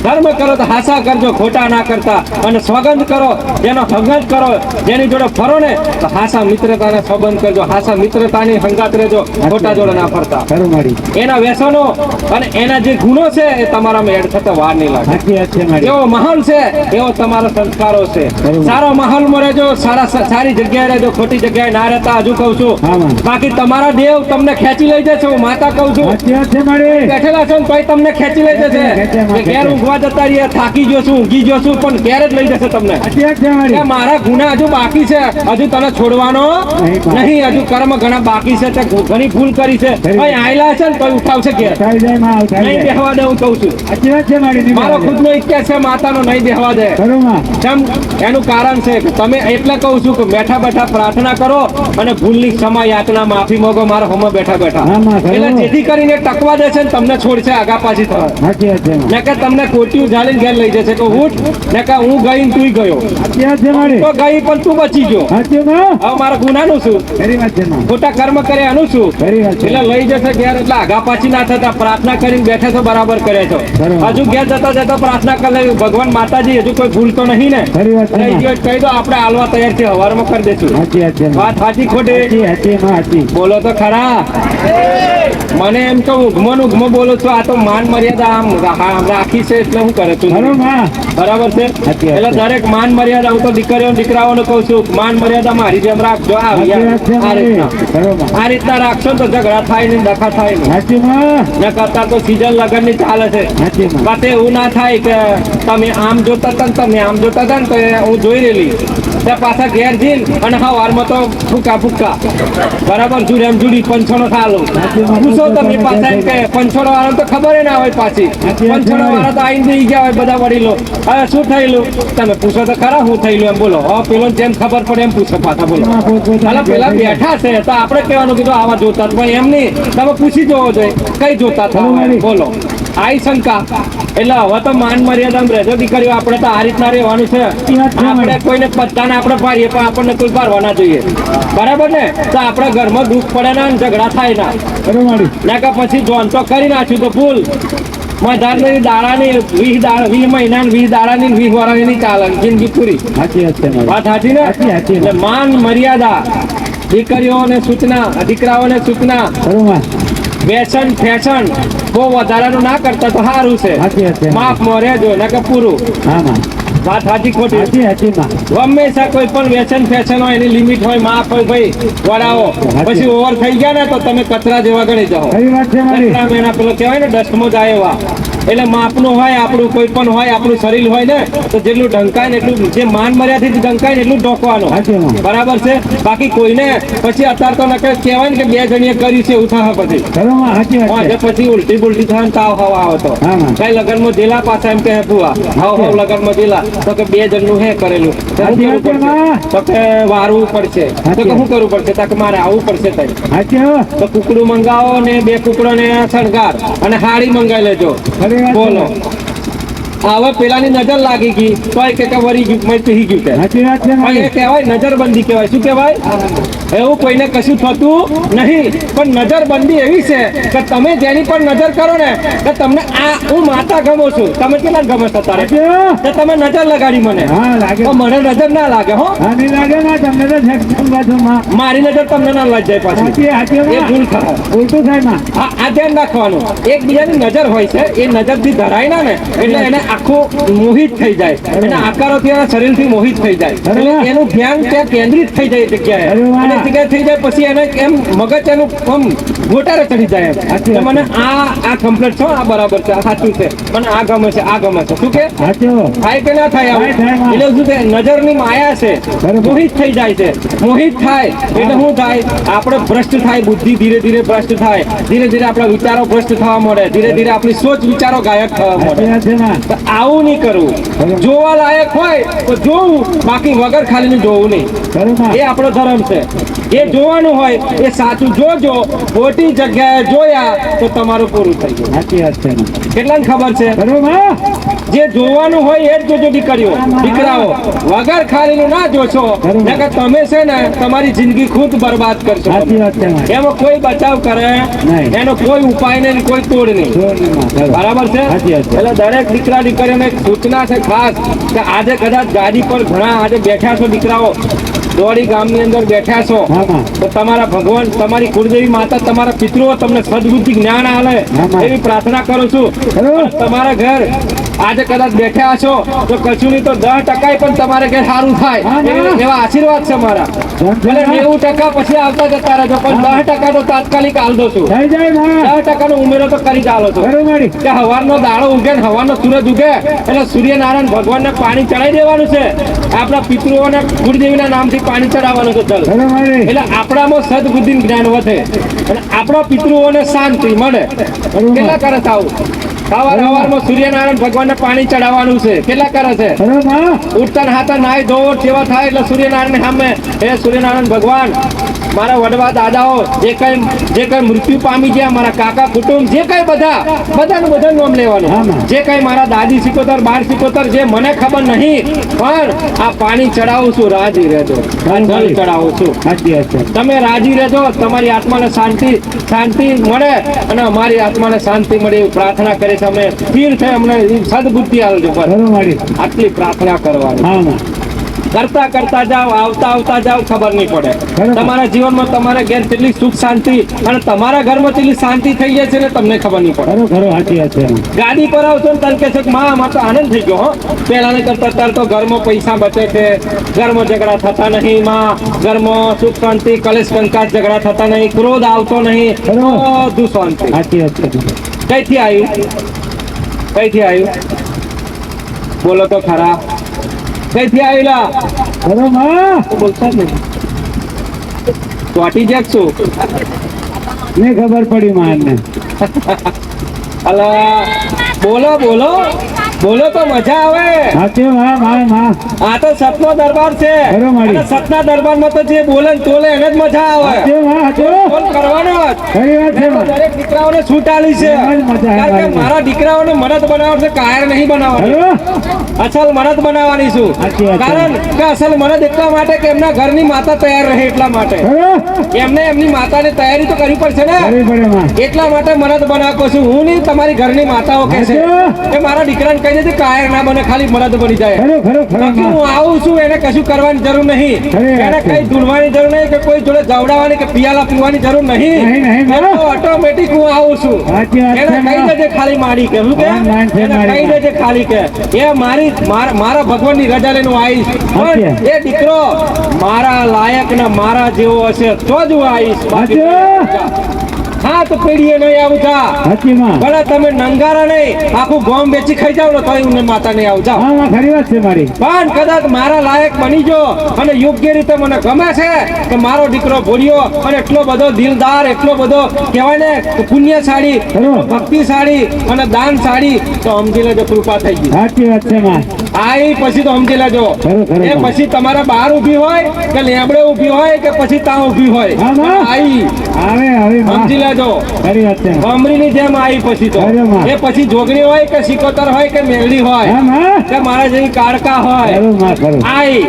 ધર્મ કરો તો હાસા કરજો, ખોટા ના કરતા. અને સ્વગંધ કરો, જેનો સંગત કરો, જેની જોડે ફરો ને તો હાસા મિત્રતાને સંબંધ કરજો, હાસા મિત્રતાની સંગાત રહેજો, ખોટા જોડે ના ફરતા. ખરું મારી. એના વ્યસનો અને એના જે ગુણો છે એ તમારામાં એડ થતા વાર નહીં લાગે. સાચી વાત છે મારી. જેવો માહોલ છે એવો તમારા સંસ્કારો છે. બરોબર. સારો માહોલમાં રહેજો, સારી જગ્યાએ રહેજો, ખોટી જગ્યાએ ના રહેતા. હજુ કહું છું, હા માં. બાકી તમારા દેવ તમને ખેંચી લઈ જશે. હું માતા કહું છું, સાચી વાત છે મારી. બેઠેલા છો ને તોય તમને ખેંચી લઈ જશે. ખેંચે, કે ઘેર ઊંઘવા જતા રહીએ, થાકી ગયો છું, ઊંઘી ગયો છું, પણ ઘેર જ લઈ જશે તમને. સાચી વાત છે કે મારી. મારા ગુના હજુ બાકી છે, હજુ તને છોડવાનો નહીં. હજુ કર્મ ઘણા બાકી છે, તે ઘણી ભૂલ કરી છે. અહીં આયલા છે ને તોય ઉઠાવશે ઘેર. ઉઠાવી જાય માં. ઉઠાવી નહીં જાય. બેહવા દે, હું કહું છું. સાચી વાત છે મારી. નહીં મારો બેહવા દે. ખુદનો ઇતિહાસ છે, માતાનો નહીં બેહવા દે. ખરું માં. કેમ? એનું કારણ છે કે તમે, એટલે કહું છું કે બેઠા બેઠા પ્રાર્થના કરો અને ભૂલની ક્ષમા યાચના માફી માંગો મારા હોમાં બેઠા બેઠા. હા માં. ખરું. એટલે જેથી કરીને ટકવા દેશે ને તમને છોડશે આગા પાછી થવા. સાચી વાત છે માં. ને કે તમને કોટિયું ઝાલીને ઘેર લઈ જશે કે ઉઠ, ને કે હું ગઈ ને તુંય ગયો. સાચી વાત છે મારી. તો ગઈ પણ તું બચી ગયો. સાચી માં. હવે મારા ગુનાનું શું? ખરી વાત છે માં. ખોટા કર્મ કર્યા એનું શું? ખરી વાત છે. એટલે લઈ જશે ઘેર, એટલે આગા પાછી ના થતા. પ્રાર્થના કરીને બેઠે તો બરાબર કરે છો. બરાબર. હજુ ઘેર જતા જતા પ્રાર્થના કરી લે, ભગવાન માતાજી હજુ કોઈ ભૂલ તો નહીં ને? ખરી વાત છે રહી માં. ગયો કહી દો, આપણે હાલવા તૈયાર છે, હવારમાં કરી દઈશું. સાચી વાત છે માં. વાત સાચી ખોટી? સાચી સાચી માં. સાચી. બોલો તો ખરા. મને એમ તો ઉઘમો બોલો છો, આ તો માન મર્યાદા આમ રાખી છે, એટલે હું કરે તું? ખરું માં. બરાબર છે. સાચી વાત એટલે છે. દરેક માન મર્યાદા, હું તો દીકરીઓ દીકરાઓને કહું છું, માન મર્યાદા મારી જેમ રાખજો. સાચી વાત છે આ મારી. રીતના ખરું માં. આ રીતના રાખશો ને તો ઝઘડા થાય નહીં, ડખા થાય નહીં. સાચી માં. ને કરતા તો સીઝન લગન ની ચાલે છે. સાચી માં. બાતે એવું ના થાય કે તમે આમ જોતા હતા ને તમે આમ જોતા હતા ને તો હું જોઈ રહેલી, ત્યાં પાછા ઘેર જઈને અને હા વારમાં તો ફૂકા બરાબર જુડી એમ જુડી પંચોનો થાલો પૂછો તમે પાછા એમ કે પંચોનો વાળો તો ખબર ના હોય પાછી. પંચોનો વાળો તો આઈને દઈ ગયા હોય બધા વડીલો. હવે શું થયેલું તમે પૂછો તો ખરા શું થયેલું એમ બોલો. હવે પેલો જેમ ખબર પડે એમ પૂછો પાછા બોલો. હાલો પેલા બેઠા છે તો આપણે કહેવાનું કીધું આવા જોતા હતા. પણ એમ નહીં, તમે પૂછી જોવો જોઈએ કઈ જોતા હતા બોલો. આઈ શંકા. એટલે હવે તો માન મર્યાદા રહેજો દીકરીઓ, આપણે તો આ રીતના રહેવાનું છે. આપણે કોઈને બધાને આપણે પાડીએ પણ આપણને કોઈ પાડવા ના જોઈએ. બરાબર ને? તો આપણે ઘરમાં દુઃખ પડે ના ને ઝઘડા થાય ના. ખરું મારી. ના કે પછી જોન તો કરી નાખ્યું તો ભૂલ. મધારની દાડાની 20 મહિના 20 દાડાની 20 વર્ષની ચાલે જિંદગી પૂરી. સાચી વાત છે મારી. વાત સાચી ને? સાચી, સાચી. એટલે માન મર્યાદા, દીકરીઓને સૂચના, દીકરાઓને સૂચના. ખરું માં. વ્યસન ફેશન બહુ વધારાનું ના કરતા તો સારું છે. સાચી વાત છે. માફ માં રહેજો ને કે પૂરું. હા માં. વાત સાચી ખોટી સાચી સાચી માં હંમેશા કોઈ પણ વ્યસન ફેશન હોય એની લિમિટ હોય માફ હોય ભાઈ વડાવો પછી ઓવર થઈ ગયા ને તો તમે કચરા જેવા ગણી જાઓ કઈ વાત છે મારી કચરા મેના પેલો કહેવાય ને ડસ્ટમાં જાય એવા એટલે માપનું હોય આપણું કોઈ પણ હોય આપણું શરીર હોય ને તો જેટલું ઢંકાય ને એટલું જે માન મર્યાદથી ઢંકાય ને એટલું ઢોકવાનું સાચી માં બરાબર છે બાકી કોઈને પછી અત્યારે તો નકર કહેવાય ને કે બે જણીએ કર્યું છે એવું થાય પછી ખરો માં સાચી વાત હા, છે જે પછી ઉલટી બુલટી થાય ને તાવ હવા આવે તો હા માં કઈ લગનમાં જેલા પાછા એમ કે ભૂવા હાવ લગનમાં જેલા તો કે બે જણનું હે કરેલું તો શું કરવું પડશે? તો કે વારવું પડશે તો કે શું કરવું પડશે તો કે મારે આવવું પડશે તઈ સાચી હો તો કુકડું મંગાવો ને બે કુકડો ને શણગાર અને હાડી મંગાવી લેજો ખરી વાત છે બોલો હવે પેલાની નજર લાગી ગઈ તો કે વરી ગયું મેં પી ગયું કે સાચી વાત છે પણ મારી એ કહેવાય નજરબંધી કહેવાય શું કહેવાય એવું કોઈને કશું થતું નહીં પણ નજરબંધી એવી છે કે તમે જેની પર નજર કરો ને કે તમને આ હું માતા ગમો છું તમે કેટલા ગમો છો તારે સાચી હો તો તમે નજર લગાડી મને હા લાગે તો મને નજર ના લાગે હો હા નહીં લાગે ના તમને તો સેક્શન બાજુ માં મારી નજર તમને ના લાગ જાય પાછી સાચી સાચી એ માં ભૂલ થાય ઉલટું થાય માં આ ધ્યાન રાખવાનું એકબીજાની નજર હોય છે એ નજરથી ધરાય ના ને એટલે એને આખું મોહિત થઈ જાય એના આકારોથી એના શરીરથી મોહિત થઈ જાય એટલે એનું ધ્યાન ત્યાં કેન્દ્રિત થઈ જાય એ જગ્યાએ અરે વાહ. અને જગ્યાએ થઈ જાય પછી એને એમ મગજ એનું આમ ગોટારે ચડી જાય એમ. સાચી તો વાત મને આ કમ્પ્લીટ છો આ બરાબર છે આ સાચું છે મને આ ગમે છે આ ગમે છે શું કે સાચી હો થાય કે ના થાય આવું? થાય, થાય. એટલે શું છે નજરની માયા છે બરાબર. મોહિત થઈ જાય છે મોહિત થાય એટલે શું થાય આપણે ભ્રષ્ટ થાય બુદ્ધિ ધીરે ધીરે ભ્રષ્ટ થાય ધીરે ધીરે આપણા વિચારો ભ્રષ્ટ થવા મળે ધીરે ધીરે આપણી સોચ વિચારો ગાયબ થવા સાચી મળે વાત છે માં તો આવું નહીં કરવું જોવા લાયક હોય તો જોવું બાકી વગર ખાલી જોવું નહીં ખરો માં એ આપણો ધર્મ છે એ જોવાનું હોય એ સાચું જોજો ખોટી જગ્યાએ જોયા તો તમારું પૂરું થઈ ગયું સાચી વાત છે માં કેટલાને ખબર છે ખરો માં જે જોવાનું હોય એ જ જોજો દીકરીઓ દીકરાઓ વગર ખાલીનું ના જોશો નકર તમે છે ને તમારી જિંદગી ખુદ બરબાદ કરશો સાચી વાત છે માં એમાં કોઈ બચાવ કરે નહીં. એનો કોઈ ઉપાય નહીં કોઈ તોડ નહીં બરાબર છે સાચી વાત છે. એટલે દરેક દીકરા દીકરીઓને એક સૂચના છે ખાસ કે આજે કદાચ ગાડી પર ઘણા આજે બેઠા છો દીકરાઓ દોડી ગામની અંદર બેઠા છો હા માં તો તમારા ભગવાન તમારી કુળદેવી માતા તમારા પિતૃઓ તમને સદબુદ્ધિ જ્ઞાન આલે હા. એવી પ્રાર્થના કરું છું ખરો તમારા ઘર આજે કદાચ બેઠા છો તો કશું નહીં તો 10% પણ તમારે ઘેર સારું થાય હા, હા. એવા આશીર્વાદ છે મારા ભલે 90% પછી આવતા જતા રહેજો પણ 10% તો તાત્કાલિક આલ દો છું થઈ જાય માં 10% ઉમેરો તો કરી જ આલો છો ખરો મારી કે હવારનો દાડો ઉગે ને હવારનો સૂરજ ઉગે એટલે સૂર્યનારાયણ ભગવાનને પાણી ચડાવી દેવાનું છે આપણા પિતૃઓને કુળદેવીના નામથી પાણી ચડાવવાનું છે ચલ ખરો મારી એટલે આપણામાં સદબુદ્ધિ જ્ઞાન વધે અને આપણા પિતૃઓને શાંતિ મળે કેટલા કરે છે આવું સવારમાં સૂર્યનારાયણ ભગવાનને પાણી ચડાવવાનું છે કેટલા કરે છે ખરો માં ઉઠતા ને હાથા નાય ધોવો સેવા થાય એટલે સૂર્યનારાયણ સામે હે સૂર્યનારાયણ ભગવાન મારા વડવા દાદાઓ જે કઈ મૃત્યુ પામી ગયા મારા કાકા કુટુંબ જે કઈ બધાનું નામ લેવાનું આમાં. જે કઈ મારા દાદી સિકોતર બાર સિકોતર જે મને ખબર નહીં પણ આ પાણી ચડાવું છું રાજી રહેજો આ જલ ચડાવું છું સાચી વાત છે તમે રાજી રહેજો તમારી આત્માને શાંતિ મળે અને અમારી આત્માને શાંતિ મળે એવી પ્રાર્થના કરી છે અમે સ્થિર થઈ અમને સદબુદ્ધિ આલજો બસ ખરો મારી આટલી પ્રાર્થના કરવાની હા માં કરતા જાઓ આવતા જાઓ ખબર નહીં પડે બરાબર. તમારા જીવનમાં તમારા ઘેર કેટલી સુખ શાંતિ અને તમારા ઘરમાં કેટલી શાંતિ થઈ જાય છે ને તમને ખબર નહીં પડે ખરો ખરો સાચી વાત છે ગાડી પર આવશો ને તને કહે છે કે માં આમાં તો આનંદ થઈ ગયો હો પહેલાને કરતા અત્યારે તો ઘરમાં પૈસા બચે છે ઘરમાં ઝઘડા થતા નહીં માં ઘરમાં સુખ શાંતિ કલેશ કંકાસ ઝઘડા થતા નહીં ક્રોધ આવતો નહીં બરાબર. બધું શાંતિ સાચી વાત છે કઈથી આવ્યું બોલો તો ખરા કઈથી આવેલા ખરો માં બોલતા જ નહીં ચોટી જાક છું ને ખબર પડી મારને અલા બોલો તો મજા આવે સાચી માં આ તો સતનો દરબાર છે ખરો મારી. અને સતના દરબારમાં તો જે બોલે ને તોલે એને જ મજા આવે સાચી માં સાચું ફોન કરવાનો જ ખરી વાત છે મેં તો માં દરેક દીકરાઓને છૂટ આલી છે એમાં જ મજા આવે કારણ કે મારી. મારા દીકરાઓને મરદ બનાવવા છે કાયર નહીં બનાવવાની ખરો અસલ મરદ બનાવવાની છું સાચી વાત છે. કારણ કે અસલ મરદ એટલા માટે કે એમના ઘરની માતા તૈયાર રહે એટલા માટે ખરો એમને એમની માતાની તૈયારી તો કરવી પડશે ને ખરી પડે માં એટલા માટે મરદ બનાવતો છું હું નહીં તમારી ઘરની માતાઓ કહે છે હા. કે મારા દીકરાને કઈ કહી દેજે કાયર ના બને, ખાલી મરદ બની જાય. ખરો ખરો ખરો બાકી માં હું આવું છું એને કશું કરવાની જરૂર નહીં, ખરી વાત એને છે. કઈ ધૂળવાની જરૂર નહીં કે કોઈ જોડે જવડાવવાની કે પિયાલા પીવાની જરૂર નહીં. નહીં, નહીં, એ માં. તો ઓટોમેટિક હું આવું છું. સાચી વાત એને છે, કહી માં. દેજે ખાલી મારી કે શું કે હા, માન છે એને મારી, કહી માં. દેજે ખાલી કે એ મારા ભગવાનની રજા લઈને હું આવીશ. સાચી. પણ એ દીકરો મારા લાયક ને મારા જેવો હશે તો જ હું આવીશ. બાકી સાચી. હા તો પેઢીએ નહીં આવું જા. સાચી માં. ભલે તમે નંગારા નહીં આખું ગામ વેચી ખાઈ જાવ ને તોય હું માતા નહીં આવું જાવ. હા માં ખરી વાત છે મારી. પણ કદાચ મારા લાયક બની જો અને યોગ્ય રીતે મને ગમે છે કે મારો દીકરો ભોળિયો અને એટલો બધો દિલદાર, એટલો બધો કહેવાય ને કે પુણ્યશાળી, ખરું. ભક્તિશાળી અને દાનશાળી, તો સમજી લેજો કૃપા થઈ ગઈ. સાચી વાત છે માં. આઈ પછી તો સમજી લેજો. ખરું, ખરું. એ પછી તમારા બહાર ઊભી હોય કે લેબડે ઊભી હોય કે પછી ત્યાં ઊભી હોય, હા, માં. આઈ આવે હવે માં. સમજી લેજો. ખરી વાત છે માં. ભમરીની જેમ આવી પછી તો અરે માં. એ પછી જોગણી હોય કે સિકોતર હોય કે મેલડી હોય હા માં. કે મારા જેવી કાળકા હોય, ખરું માં ખરું. આઈ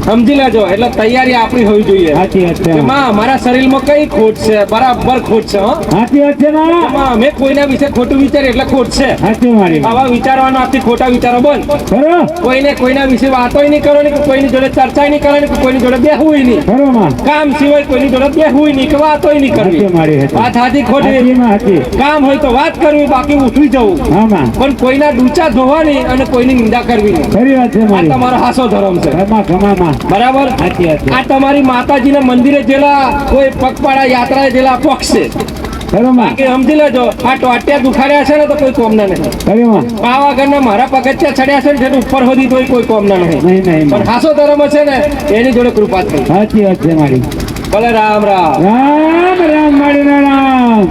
સમજી લેજો. એટલે તૈયારી આપણી હોવી જોઈએ સાચી વાત છે કે માં. માં મારા શરીરમાં કઈ ખોટ છે, બરાબર ખોટ છે. હો સાચી વાત છે માં. માં મેં કોઈના વિશે ખોટું વિચાર એટલે ખોટ છે. સાચી મારી માં. આવા વિચારવાનો આપથી ખોટા વિચારો બંધ. ખરો કોઈને કોઈના વિશે વાતોય નહીં કરવાની કે કોઈની જોડે ચર્ચાય નહીં કરવાની કે કોઈની જોડે બેહવું નહીં. ખરો માં. કામ સિવાય કોઈની જોડે બેહવું નહીં કે વાતોય નહીં સાચી કરવી. મારી હતી. વાત હાથી ખોટી. સાચી માં સાચી. કામ હોય તો વાત કરવી, બાકી ઉઠવી જવું. હા માં. પણ કોઈના ડૂચા ધોવાની અને કોઈની નિંદા કરવી નહીં. ખરી વાત છે આ મારી. તમારો હાસો ધર્મ છે. ખમા ખમા માં. બરાબર. સાચી વાત છે. આ તમારી માતાજીના મંદિરે જેલા કોઈ પગપાળા યાત્રાએ જેલા પક્ષ છે. ખરો માં. કે સમજી લેજો આ ટોટિયા દુખાડ્યા છે ને તો કોઈ કોમના નહીં. ખરી માં. પાવાગઢના મારા પગથિયા ચડ્યા છે ને જેને ઉપર સુધી તોય કોઈ કોમના નહીં. નહીં નહીં પણ માં. હાસો ધર્મ છે ને એની જોડે કૃપા થઈ. સાચી વાત છે મારી. ભલે રામ રામ. રામ રામ મારી રામ.